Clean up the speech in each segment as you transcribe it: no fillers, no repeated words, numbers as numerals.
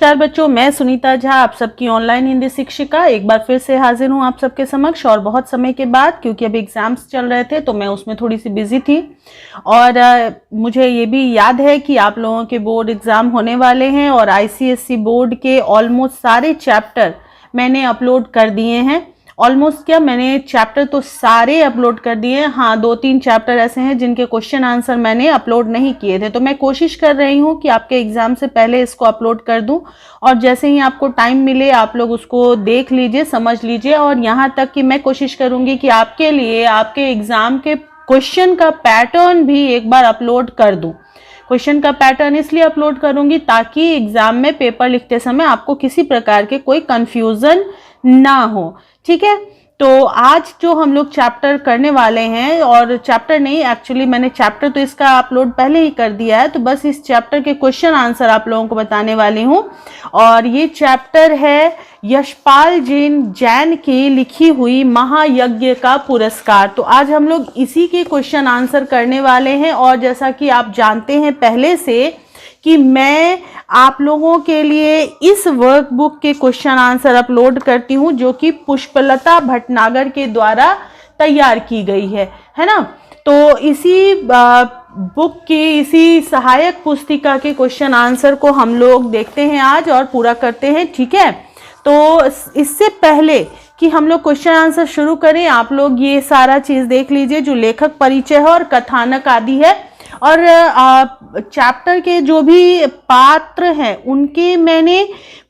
नमस्कार बच्चों, मैं सुनीता झा आप सबकी ऑनलाइन हिंदी शिक्षिका एक बार फिर से हाजिर हूं आप सबके समक्ष और बहुत समय के बाद, क्योंकि अभी एग्जाम्स चल रहे थे तो मैं उसमें थोड़ी सी बिजी थी। और मुझे ये भी याद है कि आप लोगों के बोर्ड एग्जाम होने वाले हैं और आईसीएसई बोर्ड के ऑलमोस्ट सारे चैप्टर मैंने अपलोड कर दिए हैं। ऑलमोस्ट क्या, मैंने चैप्टर तो सारे अपलोड कर दिए हैं। हाँ, 2-3 चैप्टर ऐसे हैं जिनके क्वेश्चन आंसर मैंने अपलोड नहीं किए थे, तो मैं कोशिश कर रही हूँ कि आपके एग्जाम से पहले इसको अपलोड कर दूं। और जैसे ही आपको टाइम मिले आप लोग उसको देख लीजिए, समझ लीजिए। और यहाँ तक कि मैं कोशिश करूँगी कि आपके लिए आपके एग्जाम के क्वेश्चन का पैटर्न भी एक बार अपलोड कर दूँ। क्वेश्चन का पैटर्न इसलिए अपलोड करूँगी ताकि एग्जाम में पेपर लिखते समय आपको किसी प्रकार के कोई कंफ्यूजन ना हो, ठीक है। तो आज जो हम लोग चैप्टर करने वाले हैं, और चैप्टर नहीं, एक्चुअली मैंने चैप्टर तो इसका अपलोड पहले ही कर दिया है, तो बस इस चैप्टर के क्वेश्चन आंसर आप लोगों को बताने वाली हूँ। और ये चैप्टर है यशपाल जैन की लिखी हुई महायज्ञ का पुरस्कार। तो आज हम लोग इसी के क्वेश्चन आंसर करने वाले हैं। और जैसा कि आप जानते हैं पहले से कि मैं आप लोगों के लिए इस वर्कबुक के क्वेश्चन आंसर अपलोड करती हूं, जो कि पुष्पलता भटनागर के द्वारा तैयार की गई है ना। तो इसी बुक की, इसी सहायक पुस्तिका के क्वेश्चन आंसर को हम लोग देखते हैं आज और पूरा करते हैं, ठीक है। तो इससे पहले कि हम लोग क्वेश्चन आंसर शुरू करें, आप लोग ये सारा चीज़ देख लीजिए जो लेखक परिचय है और कथानक आदि है। और चैप्टर के जो भी पात्र हैं उनके मैंने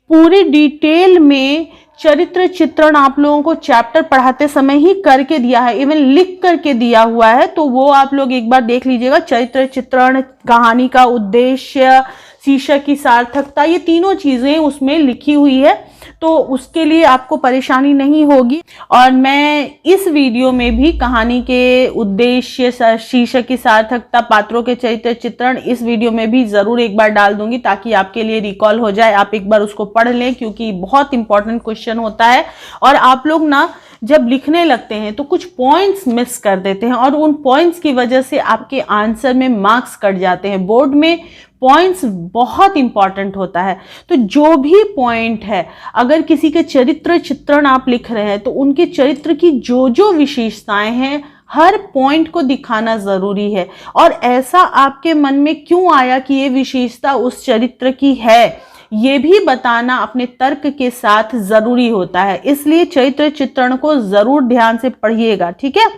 पूरी डिटेल में चरित्र चित्रण आप लोगों को चैप्टर पढ़ाते समय ही करके दिया है, इवन लिख करके दिया हुआ है। तो वो आप लोग एक बार देख लीजिएगा। चरित्र चित्रण, कहानी का उद्देश्य, शीर्षक की सार्थकता, ये तीनों चीजें उसमें लिखी हुई है, तो उसके लिए आपको परेशानी नहीं होगी। और मैं इस वीडियो में भी कहानी के उद्देश्य, शीर्षक की सार्थकता, पात्रों के चरित्र चित्रण इस वीडियो में भी जरूर एक बार डाल दूंगी ताकि आपके लिए रिकॉल हो जाए, आप एक बार उसको पढ़ लें, क्योंकि बहुत इंपॉर्टेंट क्वेश्चन होता है। और आप लोग ना जब लिखने लगते हैं तो कुछ पॉइंट्स मिस कर देते हैं और उन पॉइंट्स की वजह से आपके आंसर में मार्क्स कट जाते हैं। बोर्ड में पॉइंट्स बहुत इंपॉर्टेंट होता है, तो जो भी पॉइंट है, अगर किसी के चरित्र चित्रण आप लिख रहे हैं तो उनके चरित्र की जो जो विशेषताएं हैं हर पॉइंट को दिखाना जरूरी है। और ऐसा आपके मन में क्यों आया कि ये विशेषता उस चरित्र की है, ये भी बताना अपने तर्क के साथ जरूरी होता है। इसलिए चरित्र चित्रण को जरूर ध्यान से पढ़िएगा, ठीक है।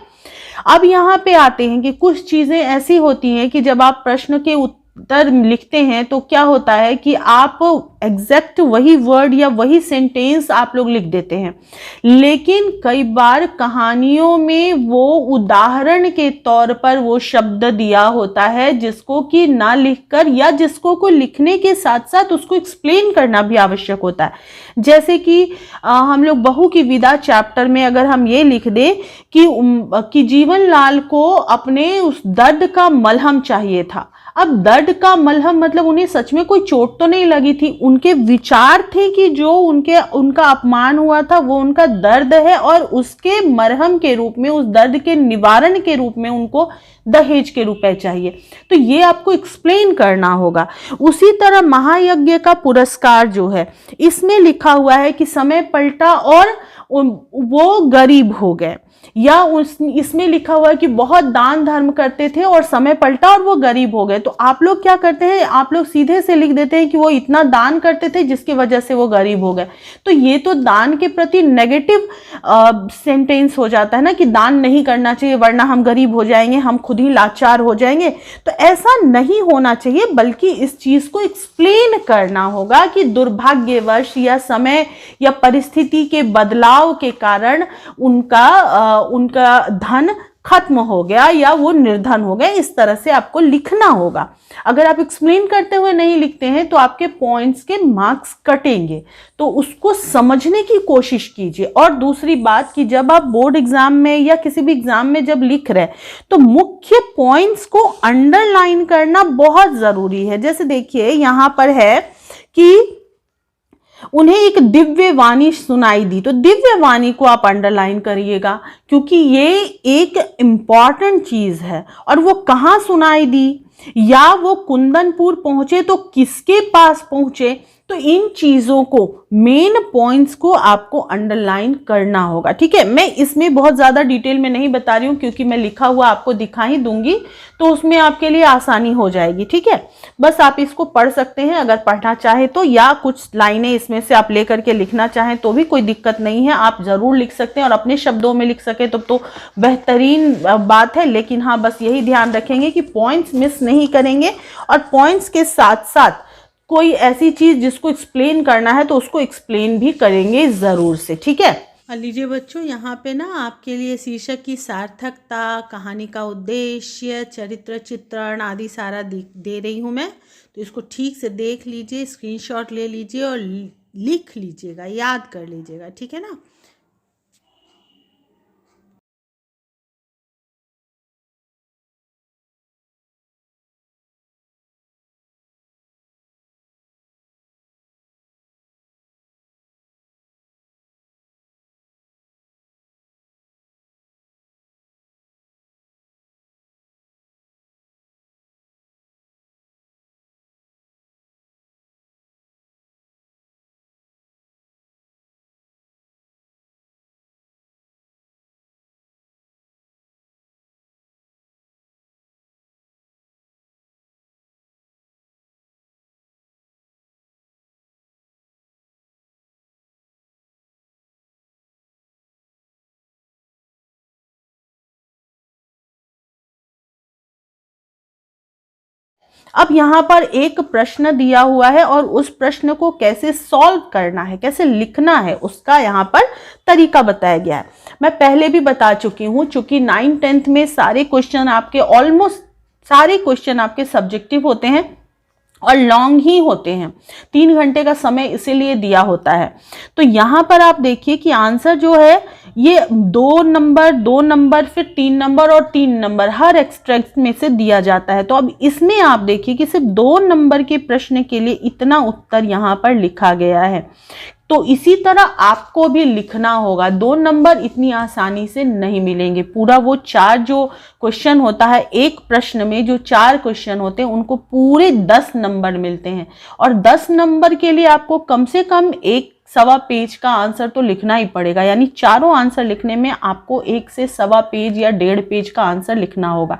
अब यहाँ पे आते हैं कि कुछ चीजें ऐसी होती हैं कि जब आप प्रश्न के उत्तर लिखते हैं तो क्या होता है कि आप एग्जैक्ट वही वर्ड या वही सेंटेंस आप लोग लिख देते हैं, लेकिन कई बार कहानियों में वो उदाहरण के तौर पर वो शब्द दिया होता है जिसको कि ना लिखकर, या जिसको को लिखने के साथ साथ उसको एक्सप्लेन करना भी आवश्यक होता है। जैसे कि हम लोग बहू की विदा चैप्टर में अगर हम ये लिख दें कि जीवनलाल को अपने उस दर्द का मलहम चाहिए था। अब दर्द का मलहम मतलब उन्हें सच में कोई चोट तो नहीं लगी थी, उनके विचार थे कि जो उनका अपमान हुआ था वो उनका दर्द है और उसके मरहम के रूप में, उस दर्द के निवारण के रूप में उनको दहेज के रुपए चाहिए। तो ये आपको एक्सप्लेन करना होगा। उसी तरह महायज्ञ का पुरस्कार जो है, इसमें लिखा हुआ है कि समय पलटा और वो गरीब हो गए, या इसमें लिखा हुआ है कि बहुत दान धर्म करते थे और समय पलटा और वो गरीब हो गए। तो आप लोग क्या करते हैं, आप लोग सीधे से लिख देते हैं कि वो इतना दान करते थे जिसकी वजह से वो गरीब हो गए। तो ये तो दान के प्रति नेगेटिव सेंटेंस हो जाता है ना, कि दान नहीं करना चाहिए वरना हम गरीब हो जाएंगे, हम खुद ही लाचार हो जाएंगे। तो ऐसा नहीं होना चाहिए, बल्कि इस चीज को एक्सप्लेन करना होगा कि दुर्भाग्यवश या समय या परिस्थिति के बदलाव के कारण उनका धन खत्म हो गया या वो निर्धन हो गए। इस तरह से आपको लिखना होगा। अगर आप एक्सप्लेन करते हुए नहीं लिखते हैं तो आपके पॉइंट्स के मार्क्स कटेंगे, तो उसको समझने की कोशिश कीजिए। और दूसरी बात कि जब आप बोर्ड एग्जाम में या किसी भी एग्जाम में जब लिख रहे हैं तो मुख्य पॉइंट्स को अंडरलाइन करना बहुत जरूरी है। जैसे देखिए यहां पर है कि उन्हें एक दिव्य वाणी सुनाई दी, तो दिव्य वाणी को आप अंडरलाइन करिएगा, क्योंकि ये एक इंपॉर्टेंट चीज है। और वो कहाँ सुनाई दी, या वो कुंदनपुर पहुंचे तो किसके पास पहुंचे, तो इन चीजों को, मेन पॉइंट्स को आपको अंडरलाइन करना होगा, ठीक है। मैं इसमें बहुत ज्यादा डिटेल में नहीं बता रही हूं क्योंकि मैं लिखा हुआ आपको दिखा ही दूंगी, तो उसमें आपके लिए आसानी हो जाएगी, ठीक है। बस आप इसको पढ़ सकते हैं अगर पढ़ना चाहे तो, या कुछ लाइनें इसमें से आप लेकर के लिखना चाहें तो भी कोई दिक्कत नहीं है, आप जरूर लिख सकते हैं और अपने शब्दों में लिख सके तो बेहतरीन बात है। लेकिन हाँ, बस यही ध्यान रखेंगे कि पॉइंट्स मिस नहीं करेंगे, और पॉइंट्स के साथ साथ कोई ऐसी चीज जिसको एक्सप्लेन करना है तो उसको एक्सप्लेन भी करेंगे जरूर से, ठीक है। लीजिए बच्चों, यहाँ पे ना आपके लिए शीर्षक की सार्थकता, कहानी का उद्देश्य, चरित्र चित्रण आदि सारा दे रही हूँ मैं, तो इसको ठीक से देख लीजिए, स्क्रीनशॉट ले लीजिए और लिख लीजिएगा, याद कर लीजिएगा, ठीक है ना। अब यहाँ पर एक प्रश्न दिया हुआ है और उस प्रश्न को कैसे सॉल्व करना है, कैसे लिखना है, उसका यहाँ पर तरीका बताया गया है। मैं पहले भी बता चुकी हूँ, चूंकि 9th-10th में सारे क्वेश्चन आपके, ऑलमोस्ट सारे क्वेश्चन आपके सब्जेक्टिव होते हैं और लॉन्ग ही होते हैं, 3 घंटे का समय इसीलिए दिया होता है। तो यहाँ पर आप देखिए कि आंसर जो है ये 2 नंबर फिर 3 नंबर और 3 नंबर हर एक्सट्रैक्ट में से दिया जाता है। तो अब इसमें आप देखिए कि सिर्फ 2 नंबर के प्रश्न के लिए इतना उत्तर यहाँ पर लिखा गया है। तो इसी तरह आपको भी लिखना होगा, 2 नंबर इतनी आसानी से नहीं मिलेंगे। पूरा वो 4 जो क्वेश्चन होता है, एक प्रश्न में जो 4 क्वेश्चन होते हैं उनको पूरे 10 नंबर मिलते हैं, और 10 नंबर के लिए आपको कम से कम 1-1.25 पेज का आंसर तो लिखना ही पड़ेगा। यानी चारों आंसर लिखने में आपको 1 से 1.25 पेज या 1.5 पेज का आंसर लिखना होगा।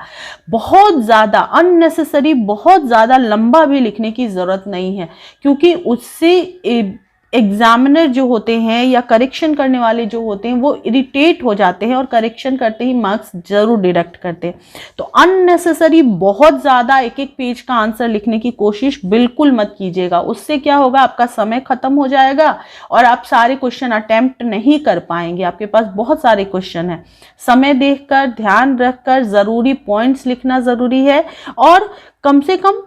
बहुत ज्यादा अननेसेसरी, बहुत ज्यादा लंबा भी लिखने की जरूरत नहीं है, क्योंकि उससे एग्जामिनर जो होते हैं या करेक्शन करने वाले जो होते हैं वो इरिटेट हो जाते हैं और करेक्शन करते ही मार्क्स जरूर डिडक्ट करते हैं। तो अननेसेसरी बहुत ज़्यादा 1-1 पेज का आंसर लिखने की कोशिश बिल्कुल मत कीजिएगा। उससे क्या होगा, आपका समय खत्म हो जाएगा और आप सारे क्वेश्चन अटेम्प्ट नहीं कर पाएंगे। आपके पास बहुत सारे क्वेश्चन हैं, समय देखकर, ध्यान रखकर ज़रूरी पॉइंट्स लिखना ज़रूरी है, और कम से कम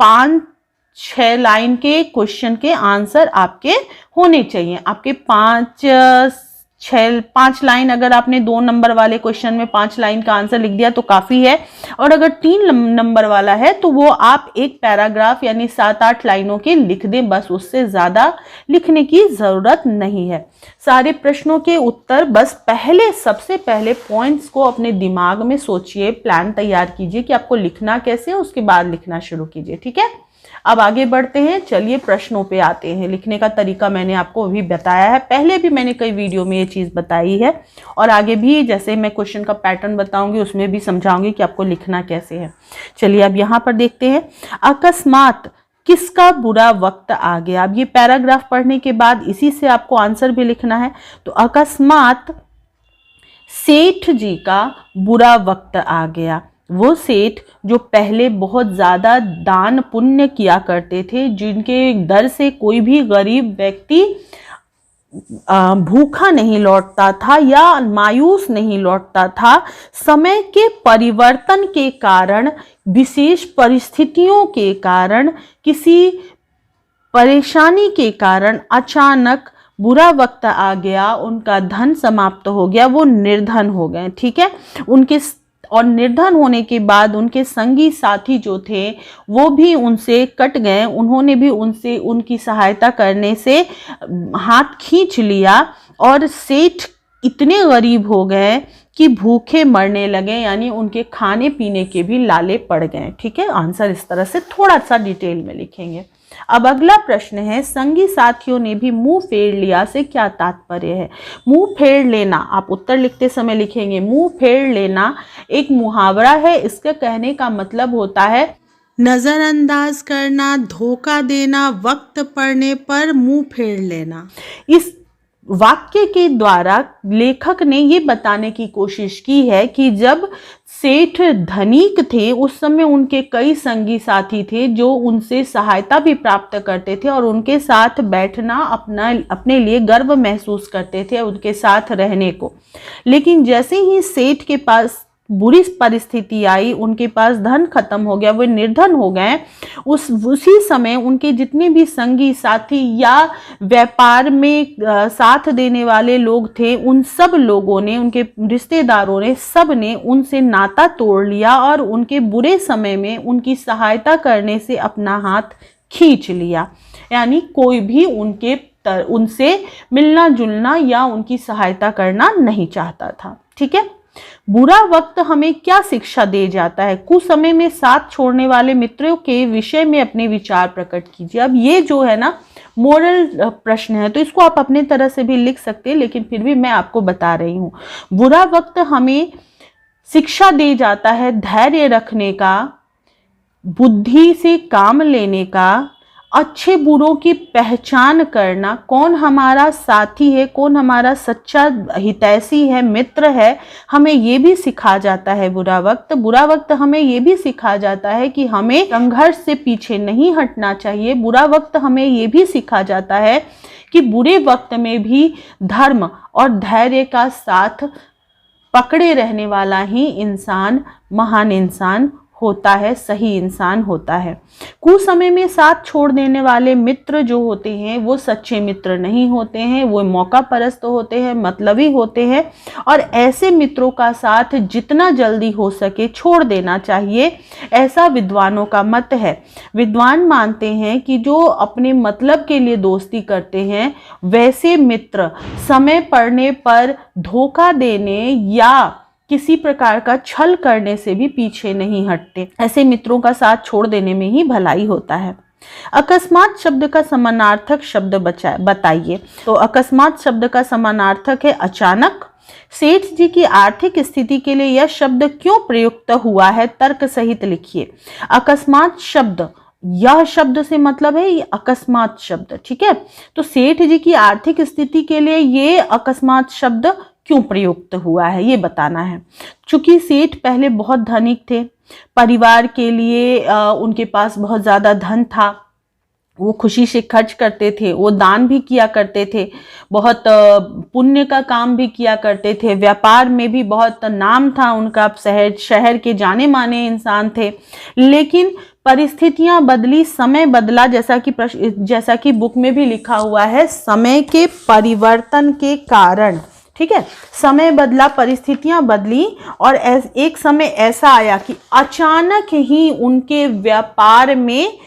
5-6 लाइन के क्वेश्चन के आंसर आपके होने चाहिए। आपके 5 लाइन, अगर आपने 2 नंबर वाले क्वेश्चन में 5 लाइन का आंसर लिख दिया तो काफी है, और अगर 3 नंबर वाला है तो वो आप एक पैराग्राफ यानी 7-8 लाइनों के लिख दें, बस, उससे ज्यादा लिखने की जरूरत नहीं है। सारे प्रश्नों के उत्तर बस सबसे पहले पॉइंट्स को अपने दिमाग में सोचिए, प्लान तैयार कीजिए कि आपको लिखना कैसे है, उसके बाद लिखना शुरू कीजिए, ठीक है। अब आगे बढ़ते हैं, चलिए प्रश्नों पे आते हैं। लिखने का तरीका मैंने आपको अभी बताया है, पहले भी मैंने कई वीडियो में ये चीज़ बताई है, और आगे भी जैसे मैं क्वेश्चन का पैटर्न बताऊंगी उसमें भी समझाऊंगी कि आपको लिखना कैसे है। चलिए अब यहाँ पर देखते हैं, अकस्मात किसका बुरा वक्त आ गया। अब ये पैराग्राफ पढ़ने के बाद इसी से आपको आंसर भी लिखना है। तो अकस्मात सेठ जी का बुरा वक्त आ गया। वो सेठ जो पहले बहुत ज़्यादा दान पुण्य किया करते थे, जिनके दर से कोई भी गरीब व्यक्ति भूखा नहीं लौटता था या मायूस नहीं लौटता था, समय के परिवर्तन के कारण, विशेष परिस्थितियों के कारण, किसी परेशानी के कारण अचानक बुरा वक्त आ गया, उनका धन समाप्त हो गया, वो निर्धन हो गए, ठीक है। और निर्धन होने के बाद उनके संगी साथी जो थे वो भी उनसे कट गए, उन्होंने भी उनसे उनकी सहायता करने से हाथ खींच लिया, और सेठ इतने गरीब हो गए कि भूखे मरने लगे, यानी उनके खाने पीने के भी लाले पड़ गए, ठीक है। आंसर इस तरह से थोड़ा सा डिटेल में लिखेंगे। अब अगला प्रश्न है, संगी साथियों ने भी मुंह फेर लिया से क्या तात्पर्य है? मुंह फेर लेना, आप उत्तर लिखते समय लिखेंगे मुंह फेर लेना एक मुहावरा है। इसका कहने का मतलब होता है नजरअंदाज करना, धोखा देना, वक्त पड़ने पर मुंह फेर लेना। इस वाक्य के द्वारा लेखक ने ये बताने की कोशिश की है कि जब सेठ धनिक थे उस समय उनके कई संगी साथी थे जो उनसे सहायता भी प्राप्त करते थे और उनके साथ बैठना अपने लिए गर्व महसूस करते थे उनके साथ रहने को। लेकिन जैसे ही सेठ के पास बुरी परिस्थिति आई, उनके पास धन खत्म हो गया, वे निर्धन हो गए, उसी समय उनके जितने भी संगी साथी या व्यापार में साथ देने वाले लोग थे, उन सब लोगों ने, उनके रिश्तेदारों ने, सब ने उनसे नाता तोड़ लिया और उनके बुरे समय में उनकी सहायता करने से अपना हाथ खींच लिया। यानी कोई भी उनसे मिलना जुलना या उनकी सहायता करना नहीं चाहता था। ठीक है। बुरा वक्त हमें क्या शिक्षा दे जाता है? कुसमय में साथ छोड़ने वाले मित्रों के विषय में अपने विचार प्रकट कीजिए। अब ये जो है ना मोरल प्रश्न है, तो इसको आप अपने तरह से भी लिख सकते हैं, लेकिन फिर भी मैं आपको बता रही हूँ। बुरा वक्त हमें शिक्षा दे जाता है धैर्य रखने का, बुद्धि से काम लेने का, अच्छे बुरों की पहचान करना, कौन हमारा साथी है, कौन हमारा सच्चा हितैषी है, मित्र है, हमें ये भी सिखा जाता है। बुरा वक्त हमें ये भी सिखा जाता है कि हमें संघर्ष से पीछे नहीं हटना चाहिए। बुरा वक्त हमें ये भी सिखा जाता है कि बुरे वक्त में भी धर्म और धैर्य का साथ पकड़े रहने वाला ही इंसान महान इंसान होता है, सही इंसान होता है। कुसमय में साथ छोड़ देने वाले मित्र जो होते हैं वो सच्चे मित्र नहीं होते हैं, वो मौका परस्त होते हैं, मतलबी होते हैं और ऐसे मित्रों का साथ जितना जल्दी हो सके छोड़ देना चाहिए, ऐसा विद्वानों का मत है। विद्वान मानते हैं कि जो अपने मतलब के लिए दोस्ती करते हैं वैसे मित्र समय पड़ने पर धोखा देने या किसी प्रकार का छल करने से भी पीछे नहीं हटते। ऐसे मित्रों का साथ छोड़ देने में ही भलाई होता है। अकस्मात शब्द का समानार्थक शब्द बताइए। तो अकस्मात शब्द का समानार्थक है अचानक। सेठ जी की आर्थिक स्थिति के लिए यह शब्द क्यों प्रयुक्त हुआ है, तर्क सहित लिखिए। अकस्मात शब्द, यह शब्द से मतलब है ये अकस्मात शब्द। ठीक है। तो सेठ जी की आर्थिक स्थिति के लिए ये अकस्मात शब्द क्यों प्रयुक्त हुआ है ये बताना है। चूंकि सेठ पहले बहुत धनिक थे, परिवार के लिए उनके पास बहुत ज़्यादा धन था, वो खुशी से खर्च करते थे, वो दान भी किया करते थे, बहुत पुण्य का काम भी किया करते थे, व्यापार में भी बहुत नाम था उनका, शहर के जाने माने इंसान थे। लेकिन परिस्थितियां बदली, समय बदला, जैसा कि बुक में भी लिखा हुआ है, समय के परिवर्तन के कारण। ठीक है। समय बदला, परिस्थितियां बदली और एक समय ऐसा आया कि अचानक ही उनके व्यापार में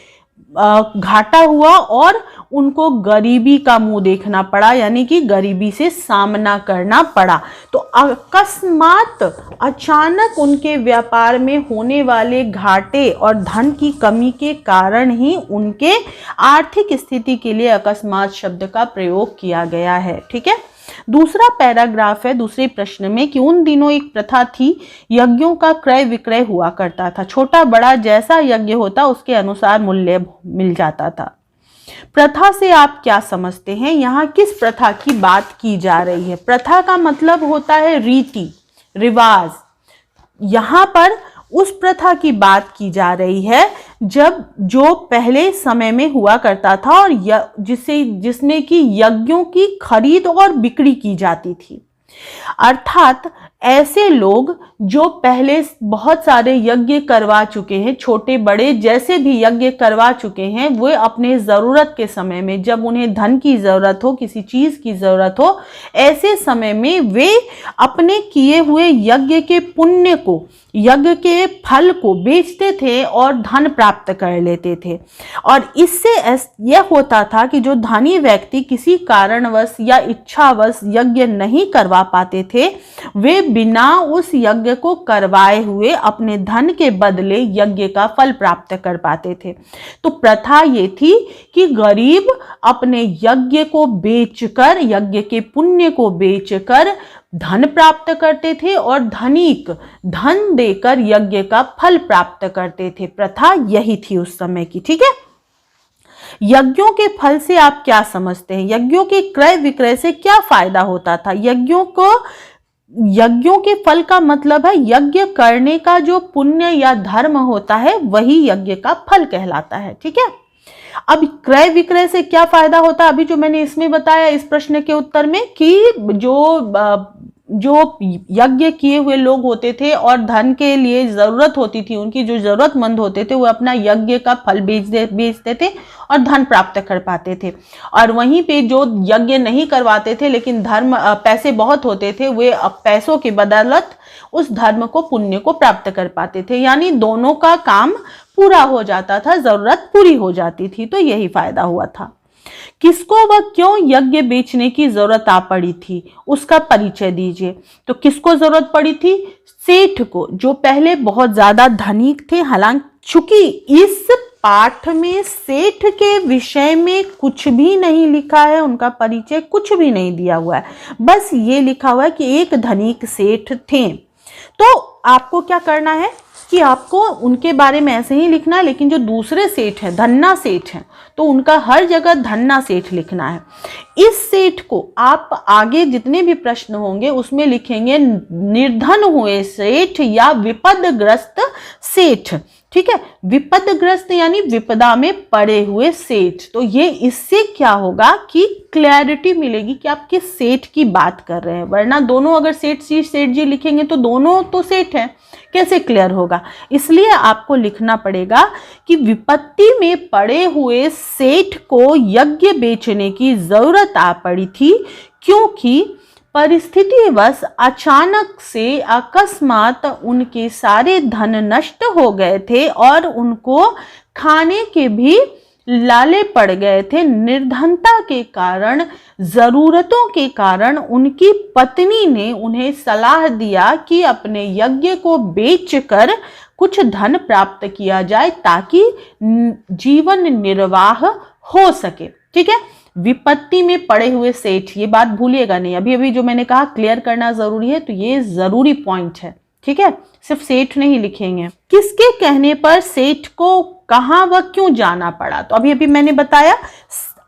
घाटा हुआ और उनको गरीबी का मुंह देखना पड़ा, यानी कि गरीबी से सामना करना पड़ा। तो अकस्मात अचानक उनके व्यापार में होने वाले घाटे और धन की कमी के कारण ही उनके आर्थिक स्थिति के लिए अकस्मात शब्द का प्रयोग किया गया है। ठीक है। दूसरा पैराग्राफ है दूसरे प्रश्न में कि उन दिनों एक प्रथा थी, यज्ञों का क्रय विक्रय हुआ करता था, छोटा बड़ा जैसा यज्ञ होता उसके अनुसार मूल्य मिल जाता था। प्रथा से आप क्या समझते हैं? यहाँ किस प्रथा की बात की जा रही है? प्रथा का मतलब होता है रीति रिवाज। यहाँ पर उस प्रथा की बात की जा रही है जो पहले समय में हुआ करता था और जिसमें कि यज्ञों की खरीद और बिक्री की जाती थी। अर्थात ऐसे लोग जो पहले बहुत सारे यज्ञ करवा चुके हैं, छोटे बड़े जैसे भी यज्ञ करवा चुके हैं, वो अपने ज़रूरत के समय में, जब उन्हें धन की ज़रूरत हो, किसी चीज़ की ज़रूरत हो, ऐसे समय में वे अपने किए हुए यज्ञ के पुण्य को, यज्ञ के फल को बेचते थे और धन प्राप्त कर लेते थे। और इससे यह होता था कि जो धनी व्यक्ति किसी कारणवश या इच्छावश यज्ञ नहीं करवा करवा पाते थे, वे बिना उस यज्ञ को करवाए हुए अपने धन के बदले यज्ञ का फल प्राप्त कर पाते थे। तो प्रथा ये थी कि गरीब अपने यज्ञ को बेचकर, यज्ञ के पुण्य को बेचकर धन प्राप्त करते थे और धनिक धन देकर यज्ञ का फल प्राप्त करते थे। प्रथा यही थी उस समय की। ठीक है, यज्ञों के फल से आप क्या समझते हैं? यज्ञों के क्रय विक्रय से क्या फायदा होता था? यज्ञों के फल का मतलब है यज्ञ करने का जो पुण्य या धर्म होता है वही यज्ञ का फल कहलाता है। ठीक है, अब क्रय विक्रय से क्या फायदा होता है? अभी जो मैंने इसमें बताया इस प्रश्न के उत्तर में कि जो यज्ञ किए हुए लोग होते थे और धन के लिए जरूरत होती थी, उनकी जो जरूरतमंद होते थे वो अपना यज्ञ का फल बेचते थे और धन प्राप्त कर पाते थे। और वहीं पे जो यज्ञ नहीं करवाते थे लेकिन पैसे बहुत होते थे, वे पैसों की बदौलत उस धर्म को, पुण्य को प्राप्त कर पाते थे। यानी दोनों का काम पूरा हो जाता था, जरूरत पूरी हो जाती थी। तो यही फायदा हुआ था। किसको व क्यों यज्ञ बेचने की जरूरत आ पड़ी थी, उसका परिचय दीजिए। तो किसको जरूरत पड़ी थी? सेठ को, जो पहले बहुत ज्यादा धनिक थे। हालांकि चूंकि इस पाठ में सेठ के विषय में कुछ भी नहीं लिखा है, उनका परिचय कुछ भी नहीं दिया हुआ है, बस ये लिखा हुआ है कि एक धनिक सेठ थे। तो आपको क्या करना है कि आपको उनके बारे में ऐसे ही लिखना है, लेकिन जो दूसरे सेठ हैं, धन्ना सेठ हैं, तो उनका हर जगह धन्ना सेठ लिखना है। इस सेठ को आप आगे जितने भी प्रश्न होंगे उसमें लिखेंगे निर्धन हुए सेठ या विपदग्रस्त सेठ। ठीक है, विपदग्रस्त यानी विपदा में पड़े हुए सेठ। तो ये इससे क्या होगा कि क्लैरिटी मिलेगी कि आप किस सेठ की बात कर रहे हैं, वरना दोनों अगर सेठ जी लिखेंगे तो दोनों तो सेठ हैं, कैसे क्लियर होगा? इसलिए आपको लिखना पड़ेगा कि विपत्ति में पड़े हुए सेठ को यज्ञ बेचने की जरूरत आ पड़ी थी, क्योंकि परिस्थितिवश अचानक से अकस्मात उनके सारे धन नष्ट हो गए थे और उनको खाने के भी लाले पड़ गए थे। निर्धनता के कारण, जरूरतों के कारण उनकी पत्नी ने उन्हें सलाह दिया कि अपने यज्ञ को बेचकर कुछ धन प्राप्त किया जाए ताकि जीवन निर्वाह हो सके। ठीक है, विपत्ति में पड़े हुए सेठ, ये बात भूलिएगा नहीं, अभी अभी जो मैंने कहा क्लियर करना जरूरी है, तो ये जरूरी पॉइंट है। ठीक है, सिर्फ सेठ नहीं लिखेंगे। किसके कहने पर सेठ को कहां व क्यों जाना पड़ा? तो अभी अभी मैंने बताया,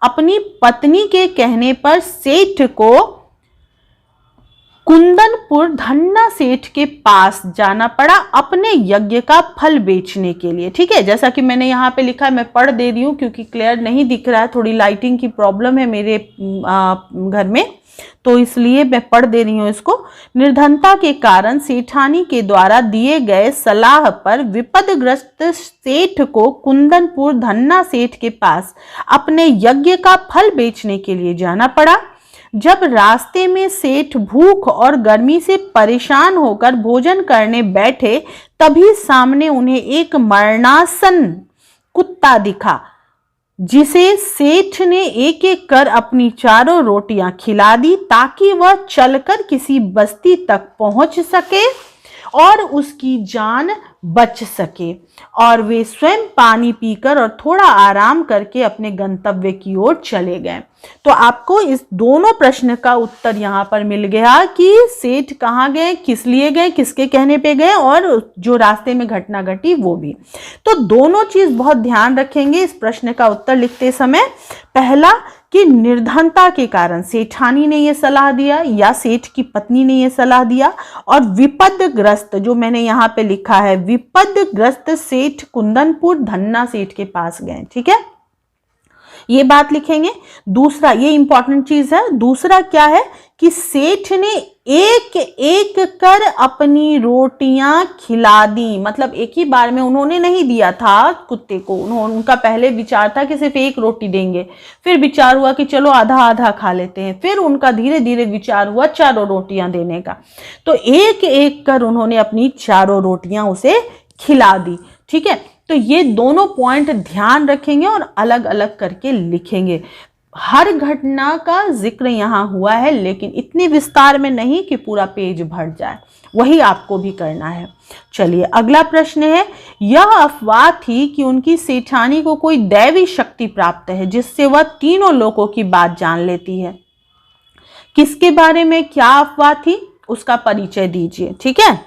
अपनी पत्नी के कहने पर सेठ को कुंदनपुर धन्ना सेठ के पास जाना पड़ा अपने यज्ञ का फल बेचने के लिए। ठीक है, जैसा कि मैंने यहाँ पे लिखा है, मैं पढ़ दे रही हूँ क्योंकि क्लियर नहीं दिख रहा है, थोड़ी लाइटिंग की प्रॉब्लम है मेरे घर में, तो इसलिए मैं पढ़ दे रही हूँ इसको। निर्धनता के कारण सेठानी के द्वारा दिए गए सलाह पर विपदग्रस्त सेठ को कुंदनपुर धन्ना सेठ के पास अपने यज्ञ का फल बेचने के लिए जाना पड़ा। जब रास्ते में सेठ भूख और गर्मी से परेशान होकर भोजन करने बैठे, तभी सामने उन्हें एक मरणासन कुत्ता दिखा, जिसे सेठ ने एक एक कर अपनी चारों रोटियां खिला दी ताकि वह चलकर किसी बस्ती तक पहुंच सके और उसकी जान बच सके, और वे स्वयं पानी पीकर और थोड़ा आराम करके अपने गंतव्य की ओर चले गए। तो आपको इस दोनों प्रश्न का उत्तर यहाँ पर मिल गया कि सेठ कहाँ गए, किस लिए गए, किसके कहने पे गए, और जो रास्ते में घटना घटी वो भी। तो दोनों चीज बहुत ध्यान रखेंगे इस प्रश्न का उत्तर लिखते समय। पहला कि निर्धनता के कारण सेठानी ने यह सलाह दिया या सेठ की पत्नी ने यह सलाह दिया, और विपदग्रस्त, जो मैंने यहाँ पे लिखा है, विपदग्रस्त सेठ कुंदनपुर धन्ना सेठ के पास गए। ठीक है, ये बात लिखेंगे। दूसरा, ये इंपॉर्टेंट चीज है, दूसरा क्या है कि सेठ ने एक एक कर अपनी रोटियां खिला दी। मतलब एक ही बार में उन्होंने नहीं दिया था कुत्ते को, उनका पहले विचार था कि सिर्फ एक रोटी देंगे, फिर विचार हुआ कि चलो आधा आधा खा लेते हैं, फिर उनका धीरे धीरे विचार हुआ चारों रोटियां देने का। तो एक एक कर उन्होंने अपनी चारों रोटियां उसे खिला दी। ठीक है, तो ये दोनों पॉइंट ध्यान रखेंगे और अलग अलग करके लिखेंगे। हर घटना का जिक्र यहाँ हुआ है, लेकिन इतने विस्तार में नहीं कि पूरा पेज भर जाए, वही आपको भी करना है। चलिए अगला प्रश्न है, यह अफवाह थी कि उनकी सेठानी को कोई दैवी शक्ति प्राप्त है जिससे वह तीनों लोगों की बात जान लेती है। किसके बारे में क्या अफवाह थी, उसका परिचय दीजिए। ठीक है,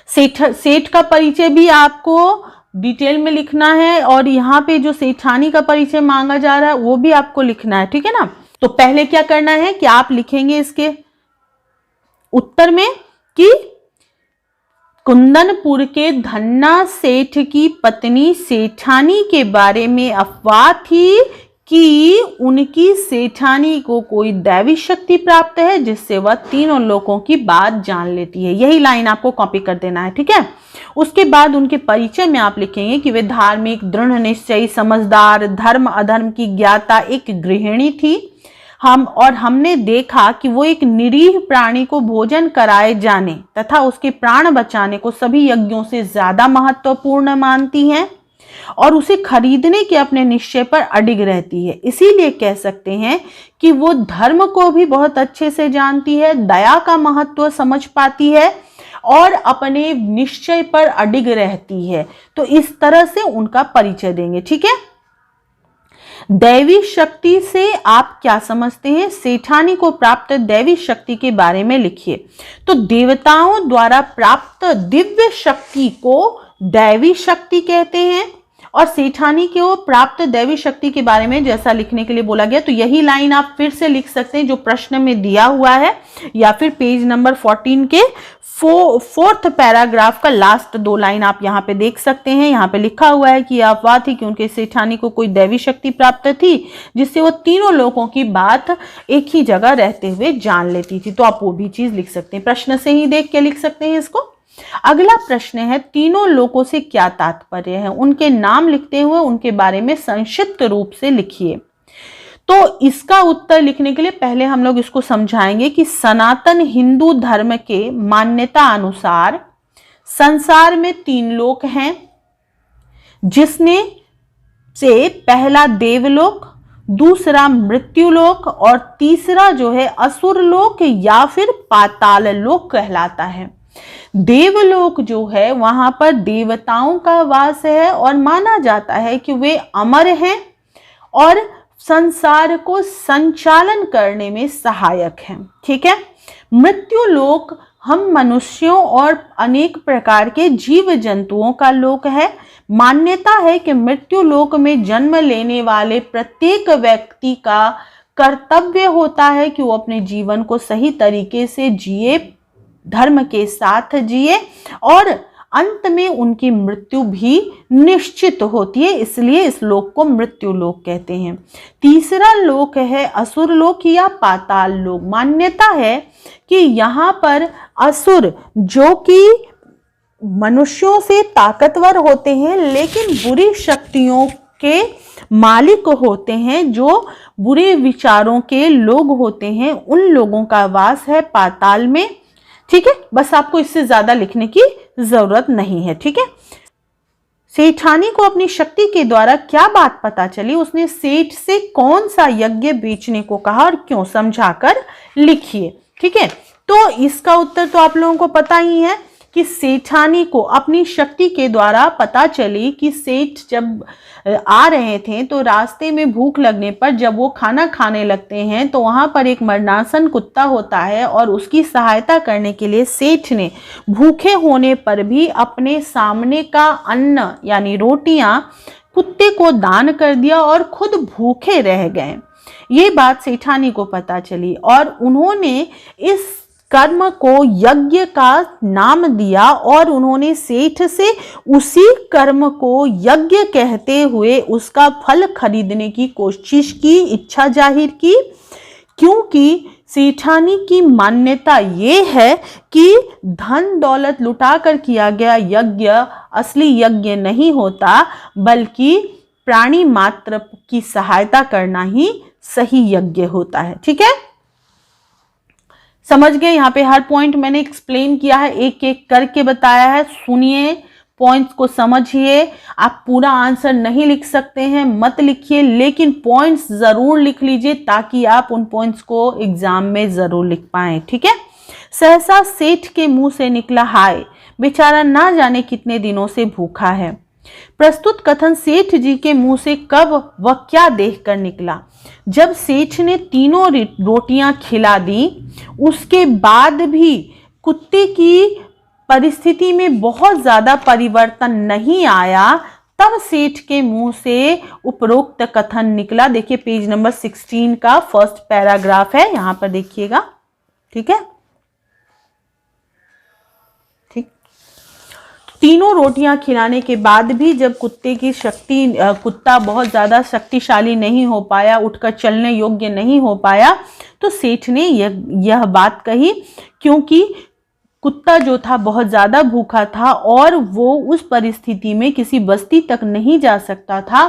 सेठ का परिचय भी आपको डिटेल में लिखना है, और यहाँ पे जो सेठानी का परिचय मांगा जा रहा है वो भी आपको लिखना है। ठीक है ना, तो पहले क्या करना है कि आप लिखेंगे इसके उत्तर में कि कुंदनपुर के धन्ना सेठ की पत्नी सेठानी के बारे में अफवाह थी कि उनकी सेठानी को कोई दैवी शक्ति प्राप्त है जिससे वह तीनों लोगों की बात जान लेती है। यही लाइन आपको कॉपी कर देना है। ठीक है, उसके बाद उनके परिचय में आप लिखेंगे कि वे धार्मिक, दृढ़ निश्चयी, समझदार, धर्म अधर्म की ज्ञाता एक गृहिणी थी। हमने देखा कि वो एक निरीह प्राणी को भोजन कराए जाने तथा उसके प्राण बचाने को सभी यज्ञों से ज्यादा महत्वपूर्ण मानती हैं और उसे खरीदने के अपने निश्चय पर अडिग रहती है। इसीलिए कह सकते हैं कि वो धर्म को भी बहुत अच्छे से जानती है, दया का महत्व समझ पाती है और अपने निश्चय पर अडिग रहती है। तो इस तरह से उनका परिचय देंगे। ठीक है, दैवी शक्ति से आप क्या समझते हैं, सेठानी को प्राप्त दैवी शक्ति के बारे में लिखिए। तो देवताओं द्वारा प्राप्त दिव्य शक्ति को दैवी शक्ति कहते हैं, और सेठानी को प्राप्त दैवी शक्ति के बारे में जैसा लिखने के लिए बोला गया, तो यही लाइन आप फिर से लिख सकते हैं जो प्रश्न में दिया हुआ है, या फिर पेज नंबर 14 के फोर्थ पैराग्राफ का लास्ट 2 लाइन आप यहाँ पे देख सकते हैं। यहाँ पे लिखा हुआ है कि अफवाह थी कि उनके सेठानी को कोई दैवी शक्ति प्राप्त थी जिससे वो तीनों लोगों की बात एक ही जगह रहते हुए जान लेती थी। तो आप वो भी चीज लिख सकते हैं, प्रश्न से ही देख के लिख सकते हैं इसको। अगला प्रश्न है, तीनों लोगों से क्या तात्पर्य है, उनके नाम लिखते हुए उनके बारे में संक्षिप्त रूप से लिखिए। तो इसका उत्तर लिखने के लिए पहले हम लोग इसको समझाएंगे कि सनातन हिंदू धर्म के मान्यता अनुसार संसार में 3 लोक हैं, जिसने से पहला देवलोक, दूसरा मृत्युलोक और तीसरा जो है असुर लोक या फिर पाताल लोक कहलाता है। देवलोक जो है वहां पर देवताओं का वास है और माना जाता है कि वे अमर हैं और संसार को संचालन करने में सहायक हैं। ठीक है, मृत्युलोक हम मनुष्यों और अनेक प्रकार के जीव जंतुओं का लोक है। मान्यता है कि मृत्युलोक में जन्म लेने वाले प्रत्येक व्यक्ति का कर्तव्य होता है कि वो अपने जीवन को सही तरीके से जिए, धर्म के साथ जिए, और अंत में उनकी मृत्यु भी निश्चित होती है, इसलिए इस लोक को मृत्यु लोक कहते हैं। तीसरा लोक है असुर लोक या पाताल लोक। मान्यता है कि यहाँ पर असुर जो कि मनुष्यों से ताकतवर होते हैं लेकिन बुरी शक्तियों के मालिक होते हैं, जो बुरे विचारों के लोग होते हैं, उन लोगों का वास है पाताल में। ठीक है, बस आपको इससे ज्यादा लिखने की जरूरत नहीं है। ठीक है, सेठानी को अपनी शक्ति के द्वारा क्या बात पता चली, उसने सेठ से कौन सा यज्ञ बेचने को कहा और क्यों, समझाकर लिखिए। ठीक है, तो इसका उत्तर तो आप लोगों को पता ही है कि सेठानी को अपनी शक्ति के द्वारा पता चली कि सेठ जब आ रहे थे तो रास्ते में भूख लगने पर जब वो खाना खाने लगते हैं तो वहां पर एक मरनासन कुत्ता होता है, और उसकी सहायता करने के लिए सेठ ने भूखे होने पर भी अपने सामने का अन्न यानी रोटियां कुत्ते को दान कर दिया और खुद भूखे रह गए। ये बात सेठानी को पता चली और उन्होंने इस कर्म को यज्ञ का नाम दिया और उन्होंने सेठ से उसी कर्म को यज्ञ कहते हुए उसका फल खरीदने की कोशिश की, इच्छा जाहिर की, क्योंकि सेठानी की मान्यता ये है कि धन दौलत लुटाकर किया गया यज्ञ असली यज्ञ नहीं होता, बल्कि प्राणी मात्र की सहायता करना ही सही यज्ञ होता है। ठीक है, समझ गए? यहाँ पे हर पॉइंट मैंने एक्सप्लेन किया है, एक एक करके बताया है, सुनिए, पॉइंट्स को समझिए। आप पूरा आंसर नहीं लिख सकते हैं, मत लिखिए, लेकिन पॉइंट्स जरूर लिख लीजिए ताकि आप उन पॉइंट्स को एग्जाम में जरूर लिख पाएं। ठीक है। सहसा सेठ के मुंह से निकला, हाय बेचारा ना जाने कितने दिनों से भूखा है। प्रस्तुत कथन सेठ जी के मुंह से कब व क्या देखकर निकला? जब सेठ ने तीनों रोटियां खिला दी, उसके बाद भी कुत्ते की परिस्थिति में बहुत ज्यादा परिवर्तन नहीं आया, तब सेठ के मुंह से उपरोक्त कथन निकला। देखिए पेज नंबर 16 का फर्स्ट पैराग्राफ है, यहां पर देखिएगा। ठीक है। ठीक। तीनों रोटियां खिलाने के बाद भी जब कुत्ता बहुत ज्यादा शक्तिशाली नहीं हो पाया, उठकर चलने योग्य नहीं हो पाया, तो सेठ ने यह बात कही, क्योंकि कुत्ता जो था बहुत ज्यादा भूखा था और वो उस परिस्थिति में किसी बस्ती तक नहीं जा सकता था,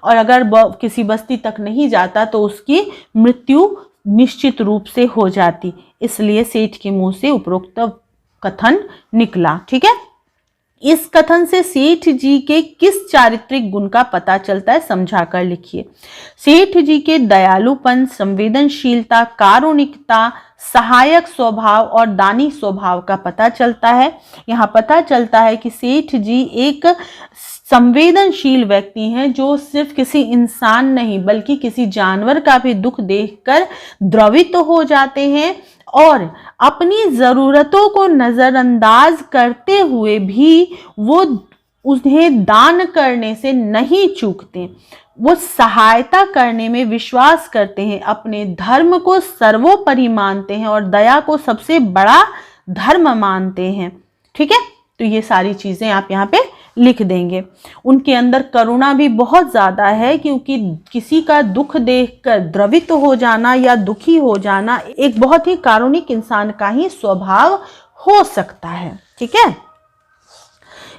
और अगर किसी बस्ती तक नहीं जाता तो उसकी मृत्यु निश्चित रूप से हो जाती। इसलिए सेठ के मुंह से उपरोक्त कथन निकला। ठीक है। इस कथन से सेठ जी के किस चारित्रिक गुण का पता चलता है, समझाकर लिखिए। सेठ जी के दयालुपन, संवेदनशीलता, कारुणिकता, सहायक स्वभाव और दानी स्वभाव का पता चलता है। यहाँ पता चलता है कि सेठ जी एक संवेदनशील व्यक्ति हैं, जो सिर्फ किसी इंसान नहीं बल्कि किसी जानवर का भी दुख देखकर द्रवित हो जाते हैं, और अपनी जरूरतों को नजरअंदाज करते हुए भी वो उन्हें दान करने से नहीं चूकते। वो सहायता करने में विश्वास करते हैं, अपने धर्म को सर्वोपरि मानते हैं और दया को सबसे बड़ा धर्म मानते हैं। ठीक है। तो ये सारी चीजें आप यहाँ पे लिख देंगे। उनके अंदर करुणा भी बहुत ज्यादा है, क्योंकि किसी का दुख देखकर द्रवित हो जाना या दुखी हो जाना एक बहुत ही कारुणिक इंसान का ही स्वभाव हो सकता है। ठीक है।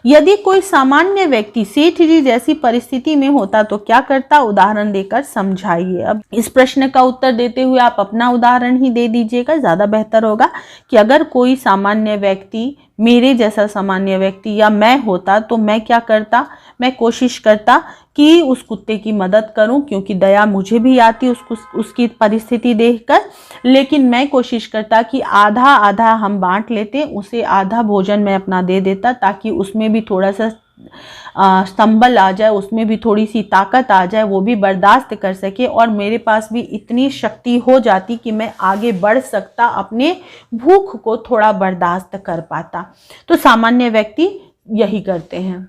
यदि कोई सामान्य व्यक्ति सेठ जी जैसी परिस्थिति में होता तो क्या करता, उदाहरण देकर समझाइए। अब इस प्रश्न का उत्तर देते हुए आप अपना उदाहरण ही दे दीजिएगा, ज्यादा बेहतर होगा। कि अगर कोई सामान्य व्यक्ति, मेरे जैसा सामान्य व्यक्ति या मैं होता तो मैं क्या करता, मैं कोशिश करता कि उस कुत्ते की मदद करूं, क्योंकि दया मुझे भी आती उसकी परिस्थिति देखकर, लेकिन मैं कोशिश करता कि आधा आधा हम बांट लेते, उसे आधा भोजन मैं अपना दे देता, ताकि उसमें भी थोड़ा सा संबल आ जाए, उसमें भी थोड़ी सी ताकत आ जाए, वो भी बर्दाश्त कर सके, और मेरे पास भी इतनी शक्ति हो जाती कि मैं आगे बढ़ सकता, अपने भूख को थोड़ा बर्दाश्त कर पाता। तो सामान्य व्यक्ति यही करते हैं।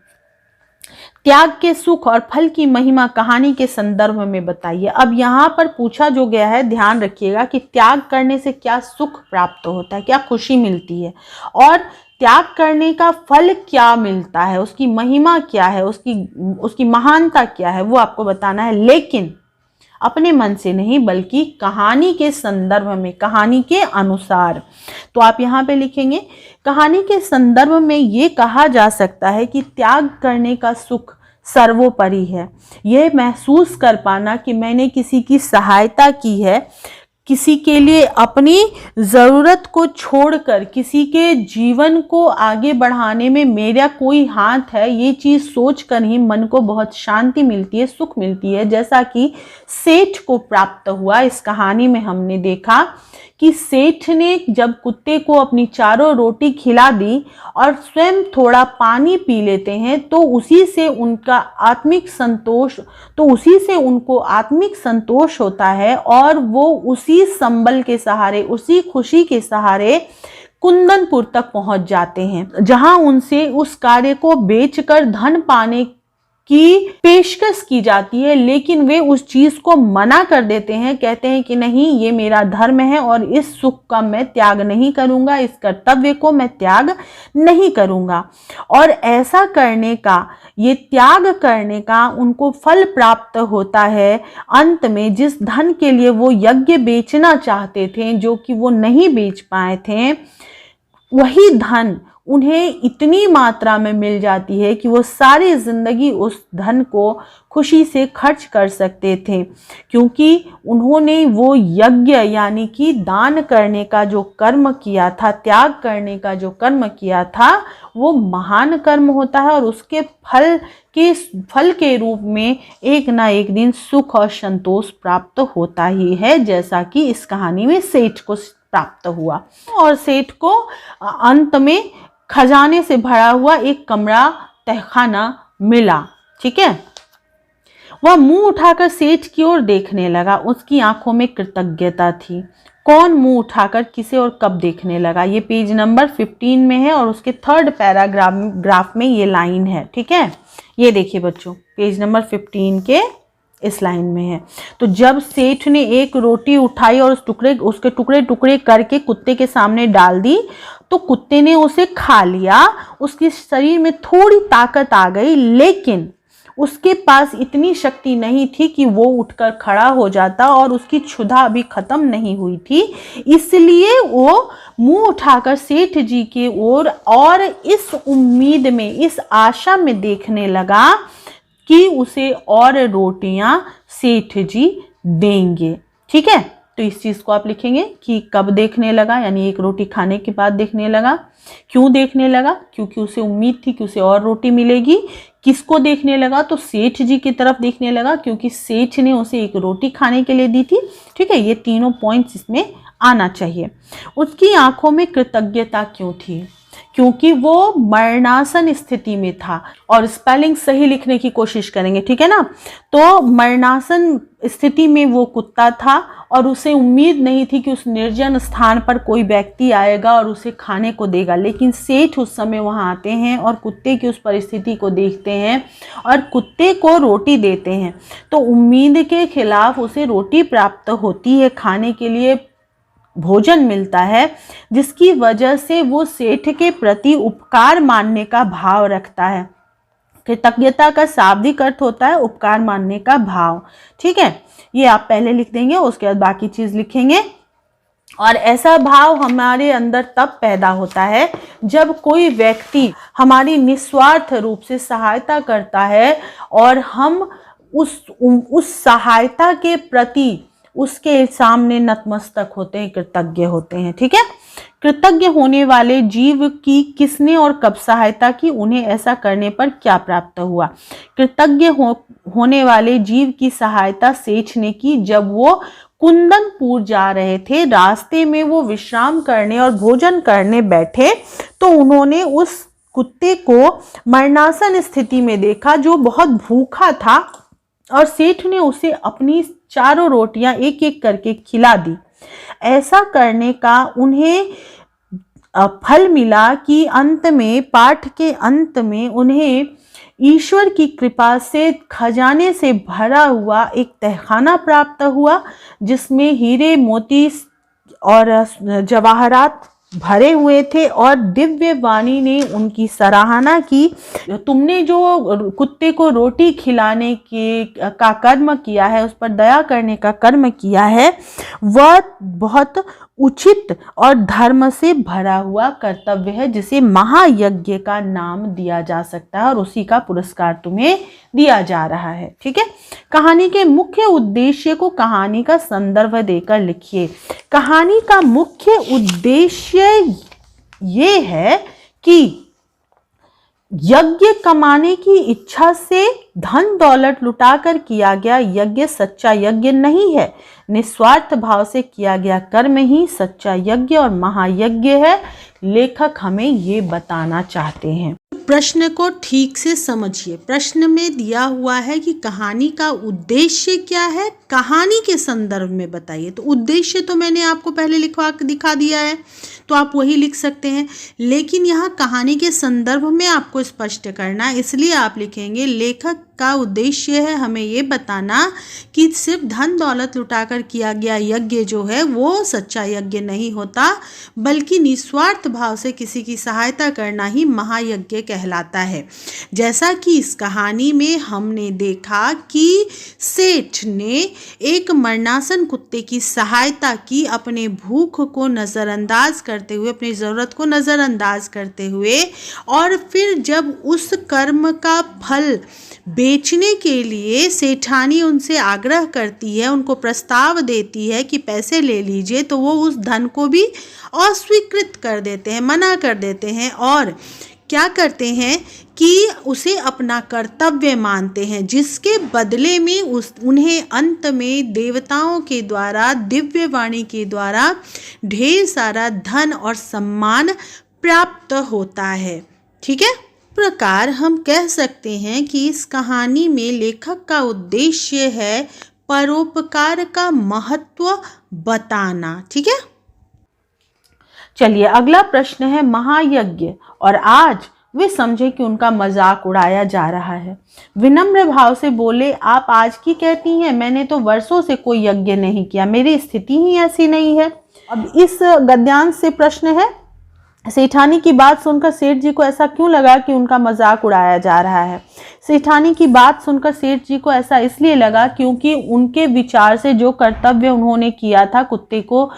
त्याग के सुख और फल की महिमा कहानी के संदर्भ में बताइए। अब यहाँ पर पूछा जो गया है, ध्यान रखिएगा कि त्याग करने से क्या सुख प्राप्त होता है, क्या खुशी मिलती है, और त्याग करने का फल क्या मिलता है, उसकी महिमा क्या है, उसकी महानता क्या है, वो आपको बताना है। लेकिन अपने मन से नहीं, बल्कि कहानी के संदर्भ में, कहानी के अनुसार। तो आप यहाँ पे लिखेंगे, कहानी के संदर्भ में ये कहा जा सकता है कि त्याग करने का सुख सर्वोपरि है। यह महसूस कर पाना कि मैंने किसी की सहायता की है, किसी के लिए अपनी ज़रूरत को छोड़कर किसी के जीवन को आगे बढ़ाने में मेरा कोई हाथ है, ये चीज़ सोचकर ही मन को बहुत शांति मिलती है, सुख मिलती है। जैसा कि सेठ को प्राप्त हुआ। इस कहानी में हमने देखा कि सेठ ने जब कुत्ते को अपनी चारों रोटी खिला दी और स्वयं थोड़ा पानी पी लेते हैं, तो उसी से उनको आत्मिक संतोष होता है, और वो उसी संबल के सहारे, उसी खुशी के सहारे कुंदनपुर तक पहुंच जाते हैं, जहां उनसे उस कार्य को बेचकर धन पाने की पेशकश की जाती है। लेकिन वे उस चीज को मना कर देते हैं, कहते हैं कि नहीं, ये मेरा धर्म है और इस सुख का मैं त्याग नहीं करूंगा, इस कर्तव्य को मैं त्याग नहीं करूंगा। और ऐसा करने का, ये त्याग करने का उनको फल प्राप्त होता है अंत में। जिस धन के लिए वो यज्ञ बेचना चाहते थे, जो कि वो नहीं बेच पाए थे, वही धन उन्हें इतनी मात्रा में मिल जाती है कि वो सारी जिंदगी उस धन को खुशी से खर्च कर सकते थे, क्योंकि उन्होंने वो यज्ञ यानी कि दान करने का जो कर्म किया था, त्याग करने का जो कर्म किया था, वो महान कर्म होता है और उसके फल के रूप में एक ना एक दिन सुख और संतोष प्राप्त होता ही है, जैसा कि इस कहानी में सेठ को प्राप्त हुआ। और सेठ को अंत में खजाने से भरा हुआ एक कमरा तहखाना मिला। ठीक है, वह मुंह उठाकर सेठ की ओर देखने लगा। उसकी आंखों में कृतज्ञता थी। कौन मुंह उठाकर किसे और कब देखने लगा, ये पेज नंबर 15 में है और उसके 3rd पैराग्राफ में ये लाइन है। ठीक है, ये देखिए बच्चों, पेज नंबर 15 के इस लाइन में है। तो जब सेठ ने एक रोटी उठाई और उसके टुकड़े टुकड़े करके कुत्ते के सामने डाल दी, तो कुत्ते ने उसे खा लिया। उसके शरीर में थोड़ी ताकत आ गई, लेकिन उसके पास इतनी शक्ति नहीं थी कि वो उठकर खड़ा हो जाता और उसकी क्षुधा अभी खत्म नहीं हुई थी। इसलिए वो मुंह उठाकर सेठ जी की ओर और इस उम्मीद में, इस आशा में देखने लगा कि उसे और रोटियां सेठ जी देंगे। ठीक है, तो इस चीज को आप लिखेंगे कि कब देखने लगा, यानी एक रोटी खाने के बाद देखने लगा। क्यों देखने लगा, क्योंकि उसे उम्मीद थी कि उसे और रोटी मिलेगी। किसको देखने लगा, तो सेठ जी की तरफ देखने लगा, क्योंकि सेठ ने उसे एक रोटी खाने के लिए दी थी। ठीक है, ये तीनों पॉइंट्स इसमें आना चाहिए। उसकी आंखों में कृतज्ञता क्यों थी, क्योंकि वो मरणासन स्थिति में था। और स्पेलिंग सही लिखने की कोशिश करेंगे, ठीक है ना। तो मरणासन स्थिति में वो कुत्ता था और उसे उम्मीद नहीं थी कि उस निर्जन स्थान पर कोई व्यक्ति आएगा और उसे खाने को देगा। लेकिन सेठ उस समय वहां आते हैं और कुत्ते की उस परिस्थिति को देखते हैं और कुत्ते को रोटी देते हैं। तो उम्मीद के खिलाफ उसे रोटी प्राप्त होती है, खाने के लिए भोजन मिलता है, जिसकी वजह से वो सेठ के प्रति उपकार मानने का भाव रखता है। कृतज्ञता का शाब्दिक अर्थ होता है उपकार मानने का भाव। ठीक है, ये आप पहले लिख देंगे, उसके बाद बाकी चीज लिखेंगे। और ऐसा भाव हमारे अंदर तब पैदा होता है जब कोई व्यक्ति हमारी निस्वार्थ रूप से सहायता करता है और हम उस सहायता के प्रति उसके सामने नतमस्तक होते हैं, कृतज्ञ होते हैं। ठीक है, कृतज्ञ होने वाले जीव की किसने और कब सहायता की, उन्हें ऐसा करने पर क्या प्राप्त हुआ। कृतज्ञ होने वाले जीव की सहायता सेठ ने की जब वो कुंदनपुर जा रहे थे। रास्ते में वो विश्राम करने और भोजन करने बैठे तो उन्होंने उस कुत्ते को मरणासन स्थिति में देखा जो बहुत भूखा था, और सेठ ने उसे अपनी 4 रोटियां एक एक करके खिला दी। ऐसा करने का उन्हें फल मिला कि अंत में, पाठ के अंत में उन्हें ईश्वर की कृपा से खजाने से भरा हुआ एक तहखाना प्राप्त हुआ, जिसमें हीरे मोती और जवाहरात भरे हुए थे। और दिव्य वाणी ने उनकी सराहना की, तुमने जो कुत्ते को रोटी खिलाने का कर्म किया है, उस पर दया करने का कर्म किया है, वह बहुत उचित और धर्म से भरा हुआ कर्तव्य है, जिसे महायज्ञ का नाम दिया जा सकता है और उसी का पुरस्कार तुम्हें दिया जा रहा है। ठीक है, कहानी के मुख्य उद्देश्य को कहानी का संदर्भ देकर लिखिए। कहानी का मुख्य उद्देश्य ये है कि यज्ञ कमाने की इच्छा से धन दौलत लुटाकर किया गया यज्ञ सच्चा यज्ञ नहीं है। निस्वार्थ भाव से किया गया कर्म ही सच्चा यज्ञ और महायज्ञ है। लेखक हमें ये बताना चाहते हैं। प्रश्न को ठीक से समझिए। प्रश्न में दिया हुआ है कि कहानी का उद्देश्य क्या है, कहानी के संदर्भ में बताइए। तो उद्देश्य तो मैंने आपको पहले लिखवा के दिखा दिया है, तो आप वही लिख सकते हैं। लेकिन यहाँ कहानी के संदर्भ में आपको स्पष्ट करना है, इसलिए आप लिखेंगे लेखक का उद्देश्य है हमें ये बताना कि सिर्फ धन दौलत लुटाकर किया गया यज्ञ जो है वो सच्चा यज्ञ नहीं होता, बल्कि निस्वार्थ भाव से किसी की सहायता करना ही महायज्ञ कहलाता है। जैसा कि इस कहानी में हमने देखा कि सेठ ने एक मरणासन कुत्ते की सहायता की, अपने भूख को नज़रअंदाज करते हुए, अपनी ज़रूरत को नज़रअंदाज करते हुए, और फिर जब उस कर्म का फल बेचने के लिए सेठानी उनसे आग्रह करती है, उनको प्रस्ताव देती है कि पैसे ले लीजिए, तो वो उस धन को भी अस्वीकृत कर देते हैं, मना कर देते हैं और क्या करते हैं कि उसे अपना कर्तव्य मानते हैं, जिसके बदले में उन्हें अंत में देवताओं के द्वारा, दिव्य वाणी के द्वारा ढेर सारा धन और सम्मान प्राप्त होता है। ठीक है, प्रकार हम कह सकते हैं कि इस कहानी में लेखक का उद्देश्य है परोपकार का महत्व बताना। ठीक है, चलिए अगला प्रश्न है महायज्ञ और आज वे समझे कि उनका मजाक उड़ाया जा रहा है। विनम्र भाव से बोले, आप आज की कहती हैं, मैंने तो वर्षों से कोई यज्ञ नहीं किया, मेरी स्थिति ही ऐसी नहीं है। अब इस गद्यांश से प्रश्न है, सेठानी की बात सुनकर सेठ जी को ऐसा क्यों लगा कि उनका मजाक उड़ाया जा रहा है? सेठानी की बात सुनकर सेठ जी को ऐसा इसलिए लगा क्योंकि उनके विचार से जो कर्तव्य उन्होंने किया था, कुत्ते को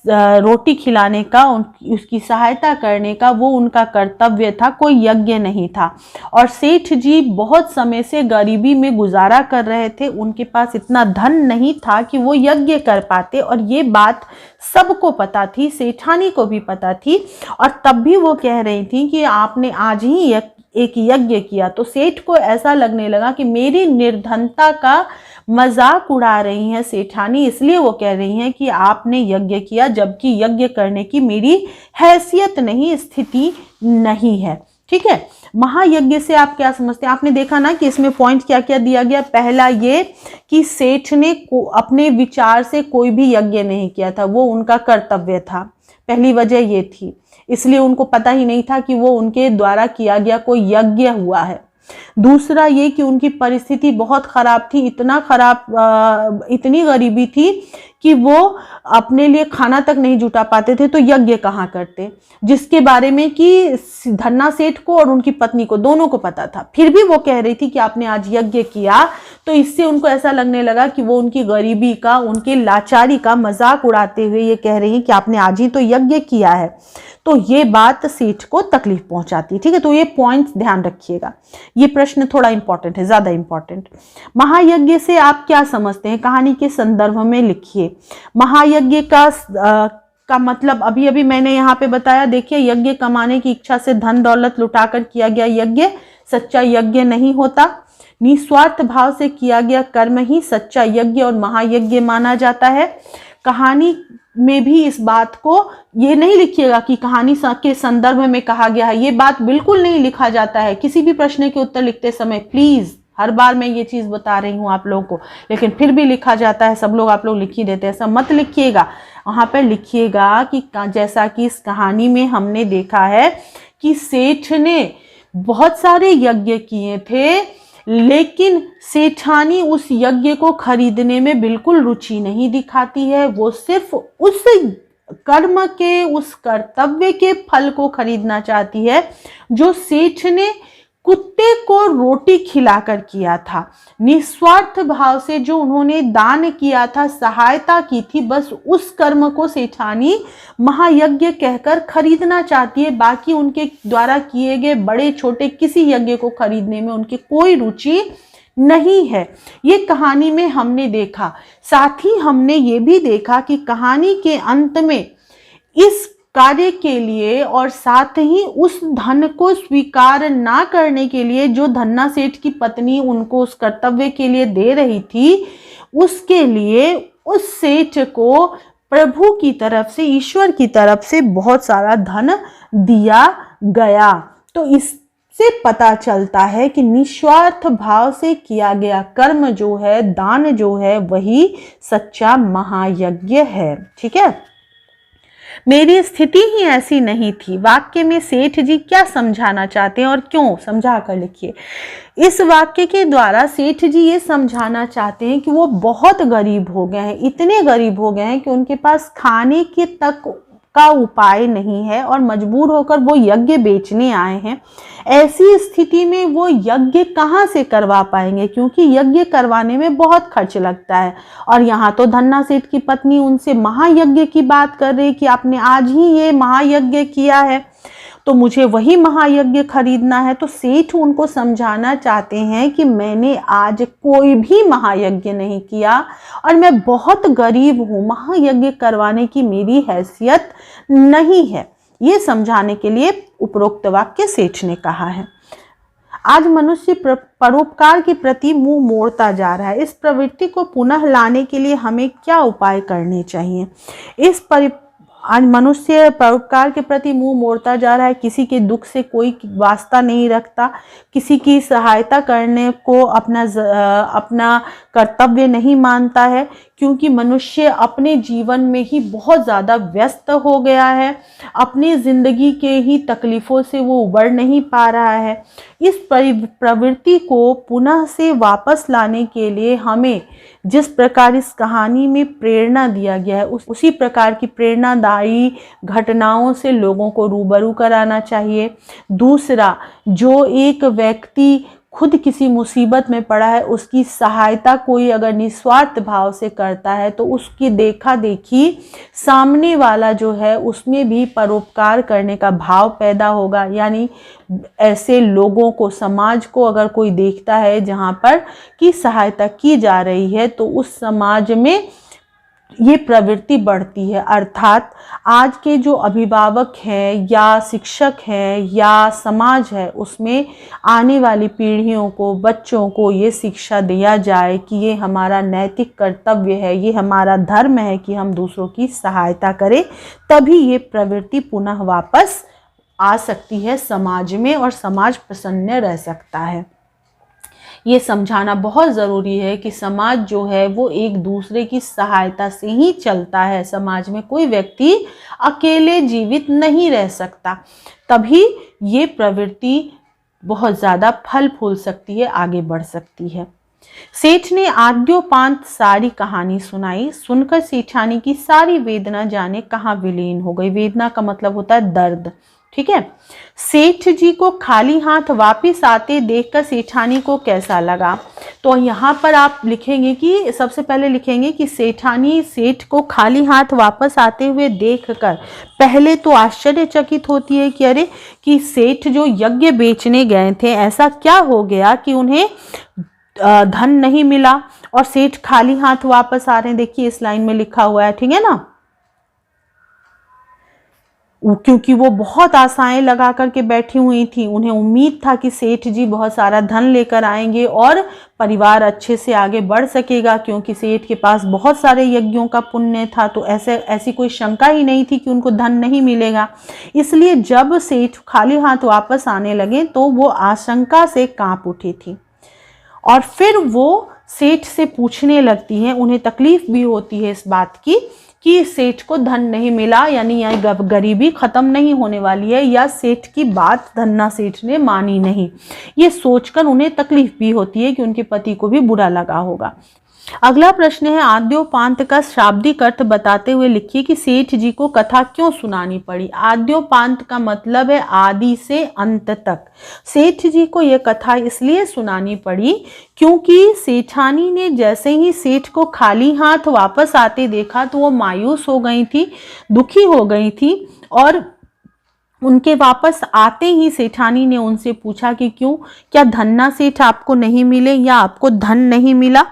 रोटी खिलाने का, उसकी सहायता करने का, वो उनका कर्तव्य था, कोई यज्ञ नहीं था। और सेठ जी बहुत समय से गरीबी में गुजारा कर रहे थे, उनके पास इतना धन नहीं था कि वो यज्ञ कर पाते, और ये बात सबको पता थी, सेठानी को भी पता थी, और तब भी वो कह रही थी कि आपने आज ही एक यज्ञ किया। तो सेठ को ऐसा लगने लगा कि मेरी निर्धनता का मजाक उड़ा रही हैं सेठानी, इसलिए वो कह रही हैं कि आपने यज्ञ किया, जबकि यज्ञ करने की मेरी हैसियत नहीं, स्थिति नहीं है। ठीक है, महायज्ञ से आप क्या समझते हैं? आपने देखा ना कि इसमें पॉइंट क्या क्या दिया गया। पहला ये कि सेठ ने अपने विचार से कोई भी यज्ञ नहीं किया था, वो उनका कर्तव्य था, पहली वजह ये थी, इसलिए उनको पता ही नहीं था कि वो उनके द्वारा किया गया कोई यज्ञ हुआ है। दूसरा ये कि उनकी परिस्थिति बहुत खराब थी, इतना खराब, इतनी गरीबी थी कि वो अपने लिए खाना तक नहीं जुटा पाते थे, तो यज्ञ कहाँ करते, जिसके बारे में कि धन्ना सेठ को और उनकी पत्नी को, दोनों को पता था। फिर भी वो कह रही थी कि आपने आज यज्ञ किया, तो इससे उनको ऐसा लगने लगा कि वो उनकी गरीबी का, उनकी लाचारी का मजाक उड़ाते हुए ये कह रही हैं कि आपने आज ही तो यज्ञ किया है। तो ये बात सेठ को तकलीफ पहुंचाती है। ठीक है, तो ये पॉइंट्स ध्यान रखिएगा, ये प्रश्न थोड़ा इंपॉर्टेंट है, ज्यादा इंपॉर्टेंट। महायज्ञ से आप क्या समझते हैं? कहानी के संदर्भ में लिखिए। महायज्ञ का मतलब अभी अभी मैंने यहाँ पे बताया। देखिए, यज्ञ कमाने की इच्छा से धन दौलत लुटाकर किया गया यज्ञ सच्चा यज्ञ नहीं होता, निस्वार्थ भाव से किया गया कर्म ही सच्चा यज्ञ और महायज्ञ माना जाता है। कहानी में भी इस बात को ये नहीं लिखिएगा कि कहानी के संदर्भ में कहा गया है, ये बात बिल्कुल नहीं लिखा जाता है किसी भी प्रश्न के उत्तर लिखते समय। प्लीज, हर बार मैं ये चीज बता रही हूँ आप लोगों को, लेकिन फिर भी लिखा जाता है, सब लोग आप लोग लिख ही देते हैं, ऐसा मत लिखिएगा। वहां पर लिखिएगा कि जैसा कि इस कहानी में हमने देखा है कि सेठ ने बहुत सारे यज्ञ किए थे, लेकिन सेठानी उस यज्ञ को खरीदने में बिल्कुल रुचि नहीं दिखाती है, वो सिर्फ उस कर्म के, उस कर्तव्य के फल को खरीदना चाहती है जो सेठ ने कुत्ते को रोटी खिलाकर किया था। निस्वार्थ भाव से जो उन्होंने दान किया था, सहायता की थी, बस उस कर्म को सेठानी महायज्ञ कहकर खरीदना चाहती है। बाकी उनके द्वारा किए गए बड़े छोटे किसी यज्ञ को खरीदने में उनकी कोई रुचि नहीं है। ये कहानी में हमने देखा। साथ ही हमने ये भी देखा कि कहानी के अंत में इस कार्य के लिए और साथ ही उस धन को स्वीकार ना करने के लिए जो धन्ना सेठ की पत्नी उनको उस कर्तव्य के लिए दे रही थी, उसके लिए उस सेठ को प्रभु की तरफ से, ईश्वर की तरफ से बहुत सारा धन दिया गया। तो इससे पता चलता है कि निस्वार्थ भाव से किया गया कर्म जो है, दान जो है, वही सच्चा महायज्ञ है। ठीक है, मेरी स्थिति ही ऐसी नहीं थी। वाक्य में सेठ जी क्या समझाना चाहते हैं और क्यों, समझा कर लिखिए। इस वाक्य के द्वारा सेठ जी ये समझाना चाहते हैं कि वो बहुत गरीब हो गए हैं, इतने गरीब हो गए हैं कि उनके पास खाने के तक का उपाय नहीं है और मजबूर होकर वो यज्ञ बेचने आए हैं। ऐसी स्थिति में वो यज्ञ कहाँ से करवा पाएंगे, क्योंकि यज्ञ करवाने में बहुत खर्च लगता है। और यहाँ तो धन्ना सेठ की पत्नी उनसे महायज्ञ की बात कर रही कि आपने आज ही ये महायज्ञ किया है तो मुझे वही महायज्ञ खरीदना है। तो सेठ उनको समझाना चाहते हैं कि मैंने आज कोई भी महायज्ञ नहीं किया और मैं बहुत गरीब हूँ, महायज्ञ करवाने की मेरी हैसियत नहीं है। ये समझाने के लिए उपरोक्त वाक्य सेठ ने कहा है। आज मनुष्य परोपकार के प्रति मुंह मोड़ता जा रहा है। इस प्रवृत्ति को पुनः लाने के लिए हमें क्या उपाय करने चाहिए? आज मनुष्य परोपकार के प्रति मुंह मोड़ता जा रहा है, किसी के दुख से कोई वास्ता नहीं रखता, किसी की सहायता करने को अपना कर्तव्य नहीं मानता है, क्योंकि मनुष्य अपने जीवन में ही बहुत ज़्यादा व्यस्त हो गया है, अपनी ज़िंदगी के ही तकलीफ़ों से वो उबर नहीं पा रहा है। इस प्रवृत्ति को पुनः से वापस लाने के लिए हमें जिस प्रकार इस कहानी में प्रेरणा दिया गया है उसी प्रकार की प्रेरणादायी घटनाओं से लोगों को रूबरू कराना चाहिए। दूसरा, जो एक व्यक्ति खुद किसी मुसीबत में पड़ा है उसकी सहायता कोई अगर निस्वार्थ भाव से करता है तो उसकी देखा देखी सामने वाला जो है उसमें भी परोपकार करने का भाव पैदा होगा। यानी ऐसे लोगों को, समाज को अगर कोई देखता है जहाँ पर की सहायता की जा रही है तो उस समाज में ये प्रवृत्ति बढ़ती है। अर्थात आज के जो अभिभावक हैं या शिक्षक हैं या समाज है उसमें आने वाली पीढ़ियों को, बच्चों को ये शिक्षा दिया जाए कि ये हमारा नैतिक कर्तव्य है, ये हमारा धर्म है कि हम दूसरों की सहायता करें। तभी ये प्रवृत्ति पुनः वापस आ सकती है समाज में और समाज प्रसन्न रह सकता है। ये समझाना बहुत ज़रूरी है कि समाज जो है वो एक दूसरे की सहायता से ही चलता है। समाज में कोई व्यक्ति अकेले जीवित नहीं रह सकता, तभी ये प्रवृत्ति बहुत ज़्यादा फल फूल सकती है, आगे बढ़ सकती है। सेठ ने आद्योपांत सारी कहानी सुनाई। सुनकर सेठानी की सारी वेदना जाने कहाँ विलीन हो गई। वेदना का मतलब होता है दर्द, ठीक है। सेठ जी को खाली हाथ वापस आते देखकर सेठानी को कैसा लगा? तो यहाँ पर आप लिखेंगे कि सबसे पहले लिखेंगे कि सेठानी सेठ को खाली हाथ वापस आते हुए देखकर पहले तो आश्चर्यचकित होती है कि अरे कि सेठ जो यज्ञ बेचने गए थे ऐसा क्या हो गया कि उन्हें धन नहीं मिला और सेठ खाली हाथ वापस आ रहे हैं। देखिए इस लाइन में लिखा हुआ है, ठीक है ना, क्योंकि वो बहुत आशाएं लगा करके बैठी हुई थी। उन्हें उम्मीद था कि सेठ जी बहुत सारा धन लेकर आएंगे और परिवार अच्छे से आगे बढ़ सकेगा, क्योंकि सेठ के पास बहुत सारे यज्ञों का पुण्य था। तो ऐसी कोई शंका ही नहीं थी कि उनको धन नहीं मिलेगा। इसलिए जब सेठ खाली हाथ वापस आने लगे तो वो आशंका से कांप उठी थी और फिर वो सेठ से पूछने लगती हैं। उन्हें तकलीफ भी होती है इस बात की कि सेठ को धन नहीं मिला, यानी यह गरीबी खत्म नहीं होने वाली है या सेठ की बात धन्ना सेठ ने मानी नहीं। ये सोचकर उन्हें तकलीफ भी होती है कि उनके पति को भी बुरा लगा होगा। अगला प्रश्न है, आद्योपांत का शाब्दिक अर्थ बताते हुए लिखिए कि सेठ जी को कथा क्यों सुनानी पड़ी। आद्योपांत का मतलब है आदि से अंत तक। सेठ जी को यह कथा इसलिए सुनानी पड़ी क्योंकि सेठानी ने जैसे ही सेठ को खाली हाथ वापस आते देखा तो वो मायूस हो गई थी, दुखी हो गई थी और उनके वापस आते ही सेठानी ने उनसे पूछा कि क्यों, क्या धन्ना सेठ आपको नहीं मिले या आपको धन नहीं मिला?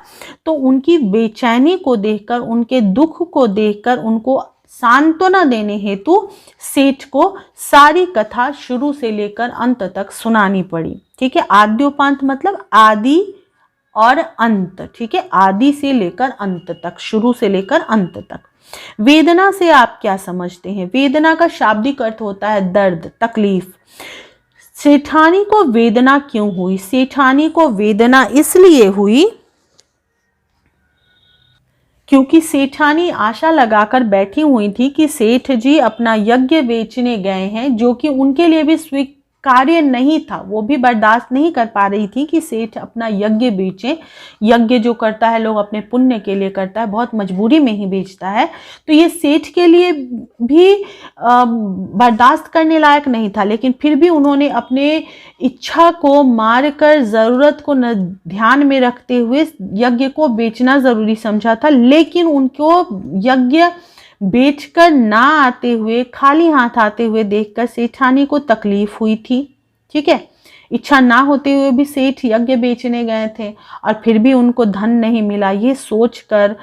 तो उनकी बेचैनी को देखकर, उनके दुख को देखकर उनको सांत्वना देने हेतु सेठ को सारी कथा शुरू से लेकर अंत तक सुनानी पड़ी। ठीक है, आद्योपांत मतलब आदि और अंत। ठीक है, आदि से लेकर अंत तक, शुरू से लेकर अंत तक। वेदना से आप क्या समझते हैं? वेदना का शाब्दिक अर्थ होता है दर्द, तकलीफ। सेठानी को वेदना क्यों हुई? सेठानी को वेदना इसलिए हुई क्योंकि सेठानी आशा लगाकर बैठी हुई थी कि सेठ जी अपना यज्ञ बेचने गए हैं, जो कि उनके लिए भी स्वीकार्य नहीं था। वो भी बर्दाश्त नहीं कर पा रही थी कि सेठ अपना यज्ञ बेचे। यज्ञ जो करता है लोग अपने पुण्य के लिए करता है, बहुत मजबूरी में ही बेचता है, तो ये सेठ के लिए भी बर्दाश्त करने लायक नहीं था। लेकिन फिर भी उन्होंने अपने इच्छा को मारकर ज़रूरत को ध्यान में रखते हुए यज्ञ को बेचना ज़रूरी समझा था। लेकिन उनको यज्ञ बेचकर ना आते हुए, खाली हाथ आते हुए देखकर सेठानी को तकलीफ हुई थी। ठीक है, इच्छा ना होते हुए भी सेठ यज्ञ बेचने गए थे और फिर भी उनको धन नहीं मिला। ये सोचकर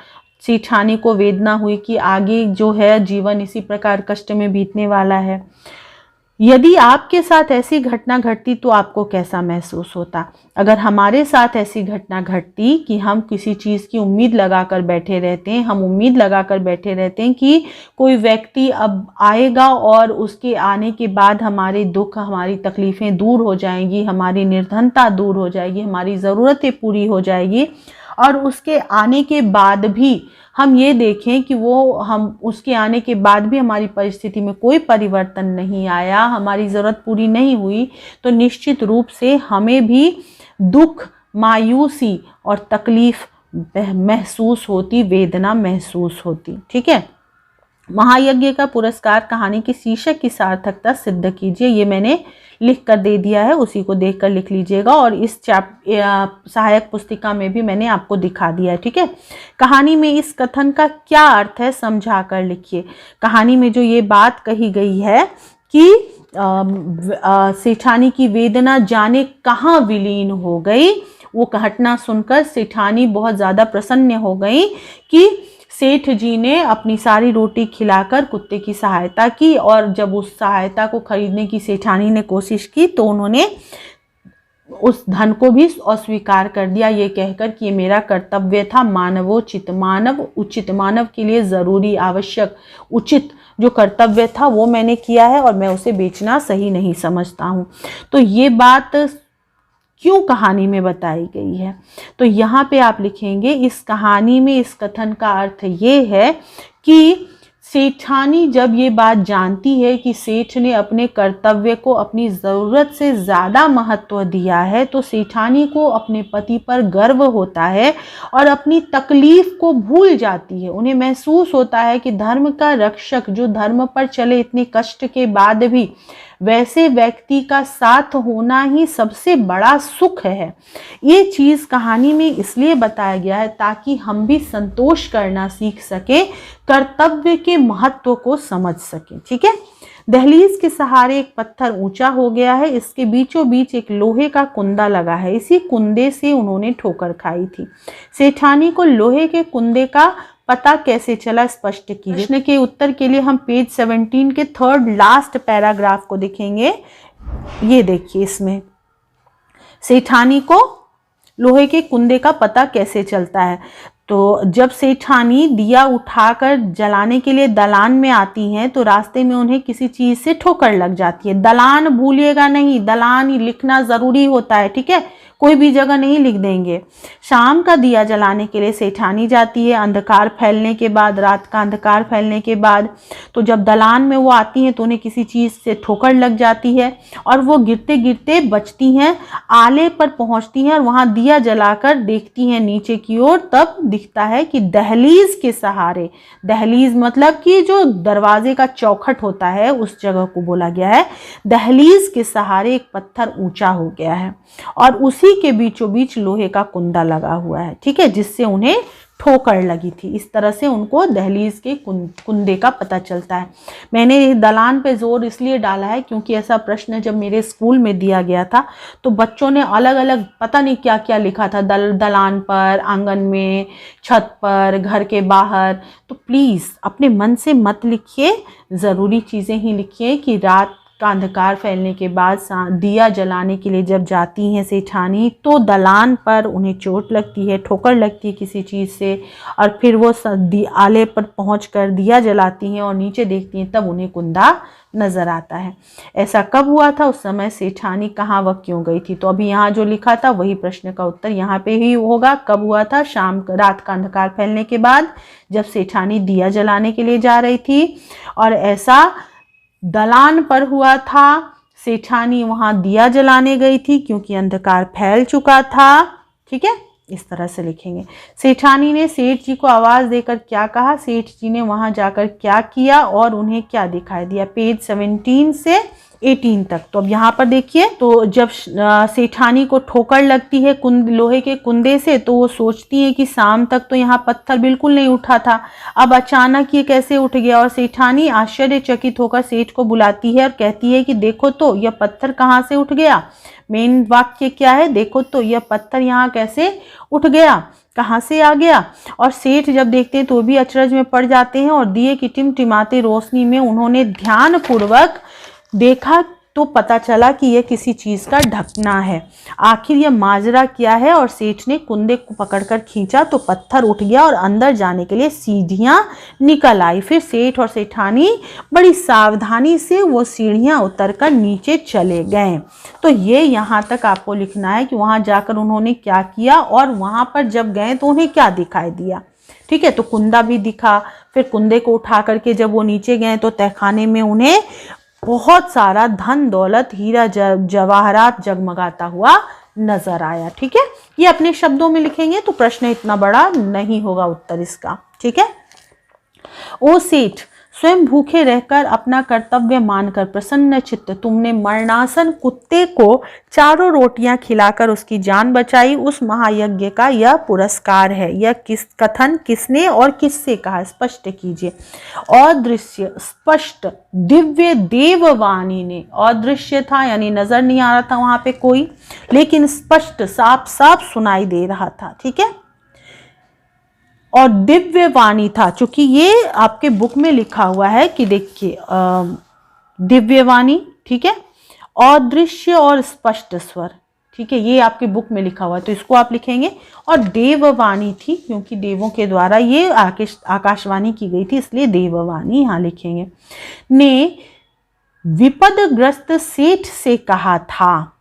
सेठानी को वेदना हुई कि आगे जो है जीवन इसी प्रकार कष्ट में बीतने वाला है। यदि आपके साथ ऐसी घटना घटती तो आपको कैसा महसूस होता? अगर हमारे साथ ऐसी घटना घटती कि हम किसी चीज़ की उम्मीद लगाकर बैठे रहते हैं, हम उम्मीद लगाकर बैठे रहते हैं कि कोई व्यक्ति अब आएगा और उसके आने के बाद हमारे दुख, हमारी तकलीफ़ें दूर हो जाएंगी, हमारी निर्धनता दूर हो जाएगी, हमारी ज़रूरतें पूरी हो जाएगी, और उसके आने के बाद भी हम ये देखें कि उसके आने के बाद भी हमारी परिस्थिति में कोई परिवर्तन नहीं आया, हमारी ज़रूरत पूरी नहीं हुई, तो निश्चित रूप से हमें भी दुख, मायूसी और तकलीफ महसूस होती, वेदना महसूस होती। ठीक है, महायज्ञ का पुरस्कार कहानी की शीर्षक की सार्थकता सिद्ध कीजिए, ये मैंने लिख कर दे दिया है, उसी को देखकर लिख लीजिएगा। और इस सहायक पुस्तिका में भी मैंने आपको दिखा दिया है। ठीक है, कहानी में इस कथन का क्या अर्थ है समझा कर लिखिए। कहानी में जो ये बात कही गई है कि सेठानी की वेदना जाने कहाँ विलीन हो गई, वो घटना सुनकर सेठानी बहुत ज़्यादा प्रसन्न हो गई कि सेठ जी ने अपनी सारी रोटी खिलाकर कुत्ते की सहायता की। और जब उस सहायता को खरीदने की सेठानी ने कोशिश की तो उन्होंने उस धन को भी अस्वीकार कर दिया, ये कहकर कि ये मेरा कर्तव्य था, मानवोचित, मानव उचित, मानव के लिए ज़रूरी, आवश्यक, उचित जो कर्तव्य था वो मैंने किया है और मैं उसे बेचना सही नहीं समझता हूँ। तो ये बात क्यों कहानी में बताई गई है? तो यहाँ पे आप लिखेंगे, इस कहानी में इस कथन का अर्थ ये है कि सेठानी जब ये बात जानती है कि सेठ ने अपने कर्तव्य को अपनी ज़रूरत से ज़्यादा महत्व दिया है, तो सेठानी को अपने पति पर गर्व होता है और अपनी तकलीफ़ को भूल जाती है। उन्हें महसूस होता है कि धर्म का रक्षक जो धर्म पर चले इतने कष्ट के बाद भी, वैसे व्यक्ति का साथ होना ही सबसे बड़ा सुख है। ये चीज़ कहानी में इसलिए बताया गया है ताकि हम भी संतोष करना सीख सकें, कर्तव्य के महत्व को समझ सकें। ठीक है, दहलीज के सहारे एक पत्थर ऊंचा हो गया है, इसके बीचों बीच एक लोहे का कुंदा लगा है, इसी कुंदे से उन्होंने ठोकर खाई थी। सेठानी को लोहे के कुंदे का पता कैसे चला, स्पष्ट कीजिए। प्रश्न के उत्तर के लिए हम पेज 17 के थर्ड लास्ट पैराग्राफ को देखेंगे। ये देखिए, इसमें सेठानी को लोहे के कुंदे का पता कैसे चलता है। तो जब सेठानी दिया उठाकर जलाने के लिए दलान में आती हैं तो रास्ते में उन्हें किसी चीज़ से ठोकर लग जाती है। दलान भूलिएगा नहीं, दलान ही लिखना ज़रूरी होता है। ठीक है, कोई भी जगह नहीं लिख देंगे। शाम का दिया जलाने के लिए सेठानी जाती है, अंधकार फैलने के बाद, रात का अंधकार फैलने के बाद। तो जब दलान में वो आती हैं तो उन्हें किसी चीज़ से ठोकर लग जाती है और वो गिरते गिरते बचती हैं, आले पर पहुंचती हैं और वहाँ दिया जलाकर देखती हैं नीचे की ओर। तब दिखता है कि दहलीज के सहारे, दहलीज मतलब कि जो दरवाजे का चौखट होता है उस जगह को बोला गया है, दहलीज के सहारे एक पत्थर ऊंचा हो गया है और उसी के बीचों बीच लोहे का कुंदा लगा हुआ है। ठीक है, जिससे उन्हें ठोकर लगी थी। इस तरह से उनको दहलीज के कुंदे का पता चलता है। मैंने दलान पे जोर इसलिए डाला है क्योंकि ऐसा प्रश्न जब मेरे स्कूल में दिया गया था तो बच्चों ने अलग अलग पता नहीं क्या क्या लिखा था, दलान पर, आंगन में, छत पर, घर के बाहर। तो प्लीज़ अपने मन से मत लिखिए, ज़रूरी चीज़ें ही लिखिए कि रात का अंधकार फैलने के बाद दिया जलाने के लिए जब जाती हैं सेठानी, तो दलान पर उन्हें चोट लगती है, ठोकर लगती है किसी चीज़ से, और फिर वो आले पर पहुंचकर दिया जलाती हैं और नीचे देखती हैं, तब उन्हें कुंदा नजर आता है। ऐसा कब हुआ था, उस समय सेठानी कहाँ व क्यों गई थी? तो अभी यहाँ जो लिखा था वही प्रश्न का उत्तर यहाँ पे ही होगा। कब हुआ था? रात का अंधकार फैलने के बाद, जब सेठानी दिया जलाने के लिए जा रही थी, और ऐसा दलान पर हुआ था। सेठानी वहां दिया जलाने गई थी क्योंकि अंधकार फैल चुका था। ठीक है, इस तरह से लिखेंगे। सेठानी ने सेठ जी को आवाज देकर क्या कहा? सेठ जी ने वहां जाकर क्या किया और उन्हें क्या दिखाई दिया? पेज 17 से 18 तक। तो अब यहाँ पर देखिए, तो जब सेठानी को ठोकर लगती है लोहे के कुंदे से, तो वो सोचती है कि शाम तक तो यहाँ पत्थर बिल्कुल नहीं उठा था, अब अचानक ये कैसे उठ गया? और सेठानी आश्चर्यचकित होकर सेठ को बुलाती है और कहती है कि देखो तो यह पत्थर कहाँ से उठ गया। मेन वाक्य क्या है? देखो तो यह पत्थर यहाँ कैसे उठ गया, कहाँ से आ गया? और सेठ जब देखते हैं तो भी अचरज में पड़ जाते हैं, और दिए की टिमटिमाती रोशनी में उन्होंने ध्यानपूर्वक देखा तो पता चला कि यह किसी चीज का ढकना है। आखिर यह माजरा क्या है? और सेठ ने कुंदे को पकड़कर खींचा तो पत्थर उठ गया और अंदर जाने के लिए सीढ़ियां निकल आई। फिर सेठ और सेठानी बड़ी सावधानी से वो सीढ़ियां उतरकर नीचे चले गए। तो ये यहाँ तक आपको लिखना है कि वहां जाकर उन्होंने क्या किया, और वहां पर जब गए तो उन्हें क्या दिखाई दिया। ठीक है, तो कुंदा भी दिखा। फिर कुंदे को उठा करके जब वो नीचे गए तो तहखाने में उन्हें बहुत सारा धन दौलत, हीरा जवाहरात जगमगाता हुआ नजर आया। ठीक है, ये अपने शब्दों में लिखेंगे तो प्रश्न इतना बड़ा नहीं होगा उत्तर इसका। ठीक है। ओ सेठ, स्वयं भूखे रहकर अपना कर्तव्य मानकर प्रसन्न चित्त तुमने मरणासन कुत्ते को 4 रोटियां खिलाकर उसकी जान बचाई। उस महायज्ञ का यह पुरस्कार है। यह कथन किसने और किससे कहा? स्पष्ट कीजिए। अदृश्य, स्पष्ट, दिव्य देववाणी ने। अदृश्य था यानी नजर नहीं आ रहा था वहां पे कोई, लेकिन स्पष्ट, साफ साफ सुनाई दे रहा था। ठीक है, और दिव्य वाणी था, चूंकि ये आपके बुक में लिखा हुआ है कि देखिए दिव्य वाणी। ठीक है, अदृश्य और स्पष्ट स्वर। ठीक है, ये आपके बुक में लिखा हुआ है तो इसको आप लिखेंगे। और देववाणी थी क्योंकि देवों के द्वारा ये आकाशवाणी की गई थी, इसलिए देववाणी यहां लिखेंगे। ने विपदग्रस्त सेठ से कहा था।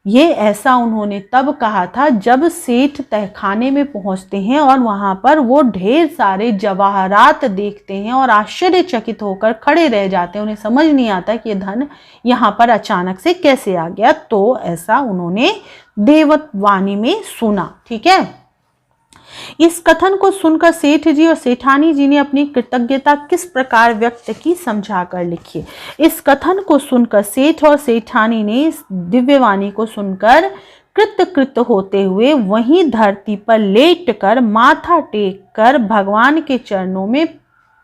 ये ऐसा उन्होंने तब कहा था जब सेठ तहखाने में पहुंचते हैं और वहां पर वो ढेर सारे जवाहरात देखते हैं और आश्चर्यचकित होकर खड़े रह जाते हैं। उन्हें समझ नहीं आता कि ये धन यहाँ पर अचानक से कैसे आ गया। तो ऐसा उन्होंने देववाणी में सुना। ठीक है, इस कथन को सुनकर सेठ जी और सेठानी जी ने अपनी कृतज्ञता किस प्रकार व्यक्त की, समझा कर लिखिए। इस कथन को सुनकर सेठ और सेठानी ने इस दिव्यवाणी को सुनकर कृतकृत होते हुए वहीं धरती पर लेटकर माथा टेक कर भगवान के चरणों में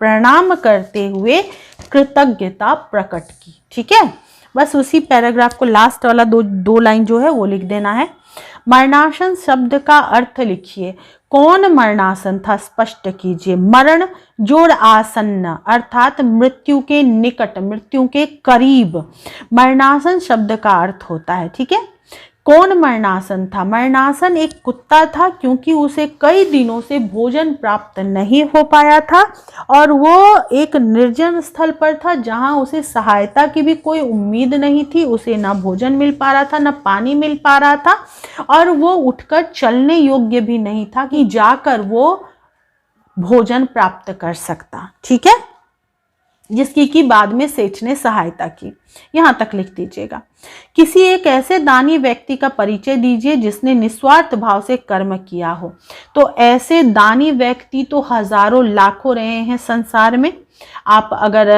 प्रणाम करते हुए कृतज्ञता प्रकट की। ठीक है, बस उसी पैराग्राफ को लास्ट वाला दो लाइन जो है वो लिख देना है। मरणासन शब्द का अर्थ लिखिए। कौन मरणासन था, स्पष्ट कीजिए। मरण जोड़ आसन्न अर्थात मृत्यु के निकट, मृत्यु के करीब मरणासन शब्द का अर्थ होता है। ठीक है, कौन मरणासन था? मरणासन एक कुत्ता था क्योंकि उसे कई दिनों से भोजन प्राप्त नहीं हो पाया था और वो एक निर्जन स्थल पर था जहां उसे सहायता की भी कोई उम्मीद नहीं थी। उसे ना भोजन मिल पा रहा था, ना पानी मिल पा रहा था, और वो उठकर चलने योग्य भी नहीं था कि जाकर वो भोजन प्राप्त कर सकता। ठीक है, जिसकी कि बाद में सेठ ने सहायता की। यहां तक लिख दीजिएगा। किसी एक ऐसे दानी व्यक्ति का परिचय दीजिए जिसने निस्वार्थ भाव से कर्म किया हो। तो ऐसे दानी व्यक्ति तो हजारों लाखों रहे हैं संसार में। आप अगर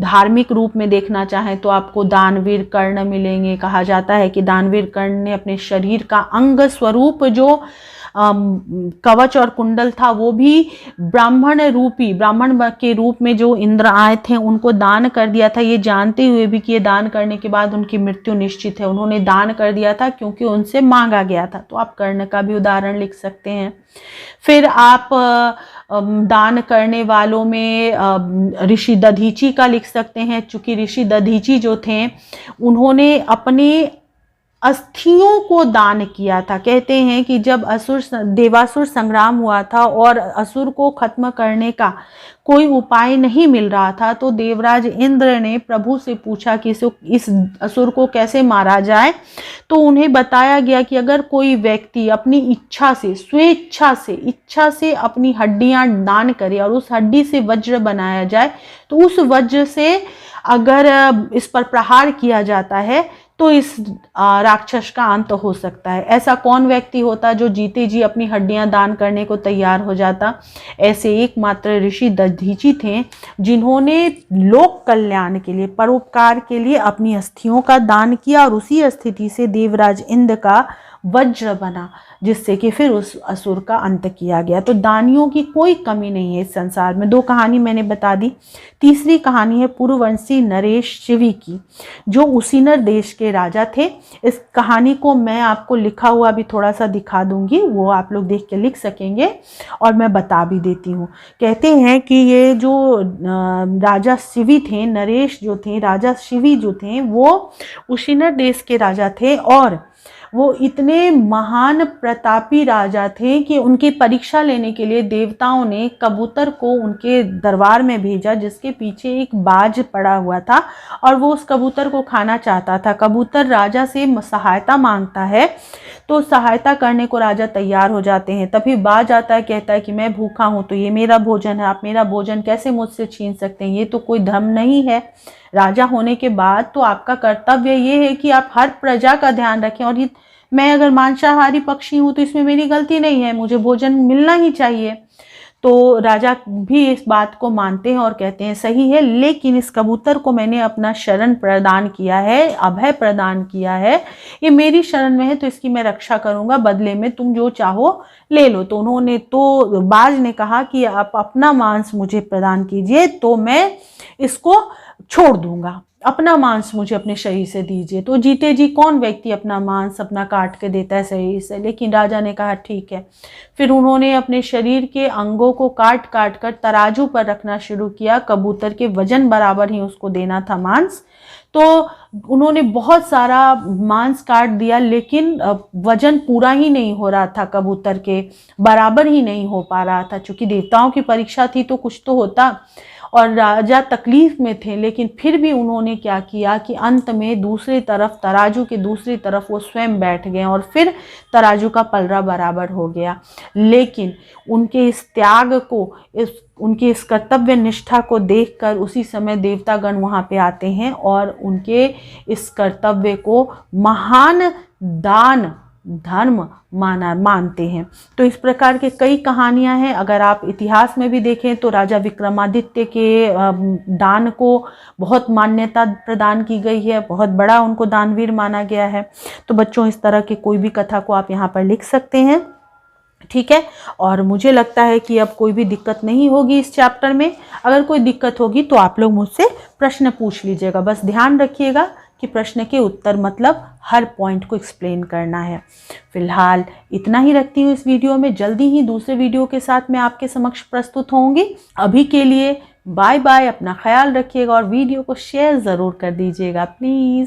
धार्मिक रूप में देखना चाहें तो आपको दानवीर कर्ण मिलेंगे। कहा जाता है कि दानवीर कर्ण ने अपने शरीर का अंग स्वरूप जो कवच और कुंडल था वो भी ब्राह्मण के रूप में जो इंद्र आए थे उनको दान कर दिया था, ये जानते हुए भी कि ये दान करने के बाद उनकी मृत्यु निश्चित है। उन्होंने दान कर दिया था क्योंकि उनसे मांगा गया था। तो आप कर्ण का भी उदाहरण लिख सकते हैं। फिर आप दान करने वालों में ऋषि दधीची का लिख सकते हैं, चूंकि ऋषि दधीची जो थे उन्होंने अपने अस्थियों को दान किया था। कहते हैं कि जब देवासुर संग्राम हुआ था और असुर को खत्म करने का कोई उपाय नहीं मिल रहा था, तो देवराज इंद्र ने प्रभु से पूछा कि इस असुर को कैसे मारा जाए। तो उन्हें बताया गया कि अगर कोई व्यक्ति अपनी इच्छा से, इच्छा से अपनी हड्डियां दान करे और उस हड्डी से वज्र बनाया जाए, तो उस वज्र से अगर इस पर प्रहार किया जाता है तो इस राक्षस का अंत हो सकता है। ऐसा कौन व्यक्ति होता जो जीते जी अपनी हड्डियां दान करने को तैयार हो जाता? ऐसे एकमात्र ऋषि दधीची थे जिन्होंने लोक कल्याण के लिए, परोपकार के लिए अपनी अस्थियों का दान किया और उसी स्थिति से देवराज इंद्र का वज्र बना, जिससे कि फिर उस असुर का अंत किया गया। तो दानियों की कोई कमी नहीं है इस संसार में। 2 कहानी मैंने बता दी। तीसरी कहानी है पुरुवंशी नरेश शिवी की, जो उसीनर देश के राजा थे। इस कहानी को मैं आपको लिखा हुआ भी थोड़ा सा दिखा दूंगी, वो आप लोग देख के लिख सकेंगे और मैं बता भी देती हूँ। कहते हैं कि ये जो राजा शिवी थे, नरेश जो थे, राजा शिवी जो थे, वो उसीनर देश के राजा थे और वो इतने महान प्रतापी राजा थे कि उनकी परीक्षा लेने के लिए देवताओं ने कबूतर को उनके दरबार में भेजा, जिसके पीछे एक बाज पड़ा हुआ था और वो उस कबूतर को खाना चाहता था। कबूतर राजा से सहायता मांगता है, तो सहायता करने को राजा तैयार हो जाते हैं। तभी बाज आता है, कहता है कि मैं भूखा हूँ, तो ये मेरा भोजन है, आप मेरा भोजन कैसे मुझसे छीन सकते हैं? ये तो कोई धर्म नहीं है। राजा होने के बाद तो आपका कर्तव्य ये है कि आप हर प्रजा का ध्यान रखें, और ये मैं अगर मांसाहारी पक्षी हूं तो इसमें मेरी गलती नहीं है, मुझे भोजन मिलना ही चाहिए। तो राजा भी इस बात को मानते हैं और कहते हैं सही है, लेकिन इस कबूतर को मैंने अपना शरण प्रदान किया है, अभय प्रदान किया है, ये मेरी शरण में है, तो इसकी मैं रक्षा करूंगा, बदले में तुम जो चाहो ले लो। तो बाज ने कहा कि आप अपना मांस मुझे प्रदान कीजिए तो मैं इसको छोड़ दूंगा, अपना मांस मुझे अपने शरीर से दीजिए। तो जीते जी कौन व्यक्ति अपना मांस अपना काट के देता है शरीर से? लेकिन राजा ने कहा ठीक है। फिर उन्होंने अपने शरीर के अंगों को काट काट कर तराजू पर रखना शुरू किया। कबूतर के वजन बराबर ही उसको देना था मांस। तो उन्होंने बहुत सारा मांस काट दिया, लेकिन वजन पूरा ही नहीं हो रहा था, कबूतर के बराबर ही नहीं हो पा रहा था। चूंकि देवताओं की परीक्षा थी तो कुछ तो होता, और राजा तकलीफ में थे। लेकिन फिर भी उन्होंने क्या किया कि अंत में दूसरी तरफ, तराजू के दूसरी तरफ वो स्वयं बैठ गए और फिर तराजू का पलड़ा बराबर हो गया। लेकिन उनके इस त्याग को, उनकी इस कर्तव्य निष्ठा को देखकर उसी समय देवतागण वहाँ पे आते हैं और उनके इस कर्तव्य को महान दान धर्म मानते हैं। तो इस प्रकार के कई कहानियां हैं। अगर आप इतिहास में भी देखें तो राजा विक्रमादित्य के दान को बहुत मान्यता प्रदान की गई है, बहुत बड़ा उनको दानवीर माना गया है। तो बच्चों, इस तरह के कोई भी कथा को आप यहाँ पर लिख सकते हैं, ठीक है। और मुझे लगता है कि अब कोई भी दिक्कत नहीं होगी इस चैप्टर में। अगर कोई दिक्कत होगी तो आप लोग मुझसे प्रश्न पूछ लीजिएगा। बस ध्यान रखिएगा कि प्रश्न के उत्तर मतलब हर पॉइंट को एक्सप्लेन करना है। फिलहाल इतना ही रखती हूँ इस वीडियो में। जल्दी ही दूसरे वीडियो के साथ मैं आपके समक्ष प्रस्तुत होंगी। अभी के लिए बाय बाय, अपना ख्याल रखिएगा और वीडियो को शेयर ज़रूर कर दीजिएगा प्लीज़।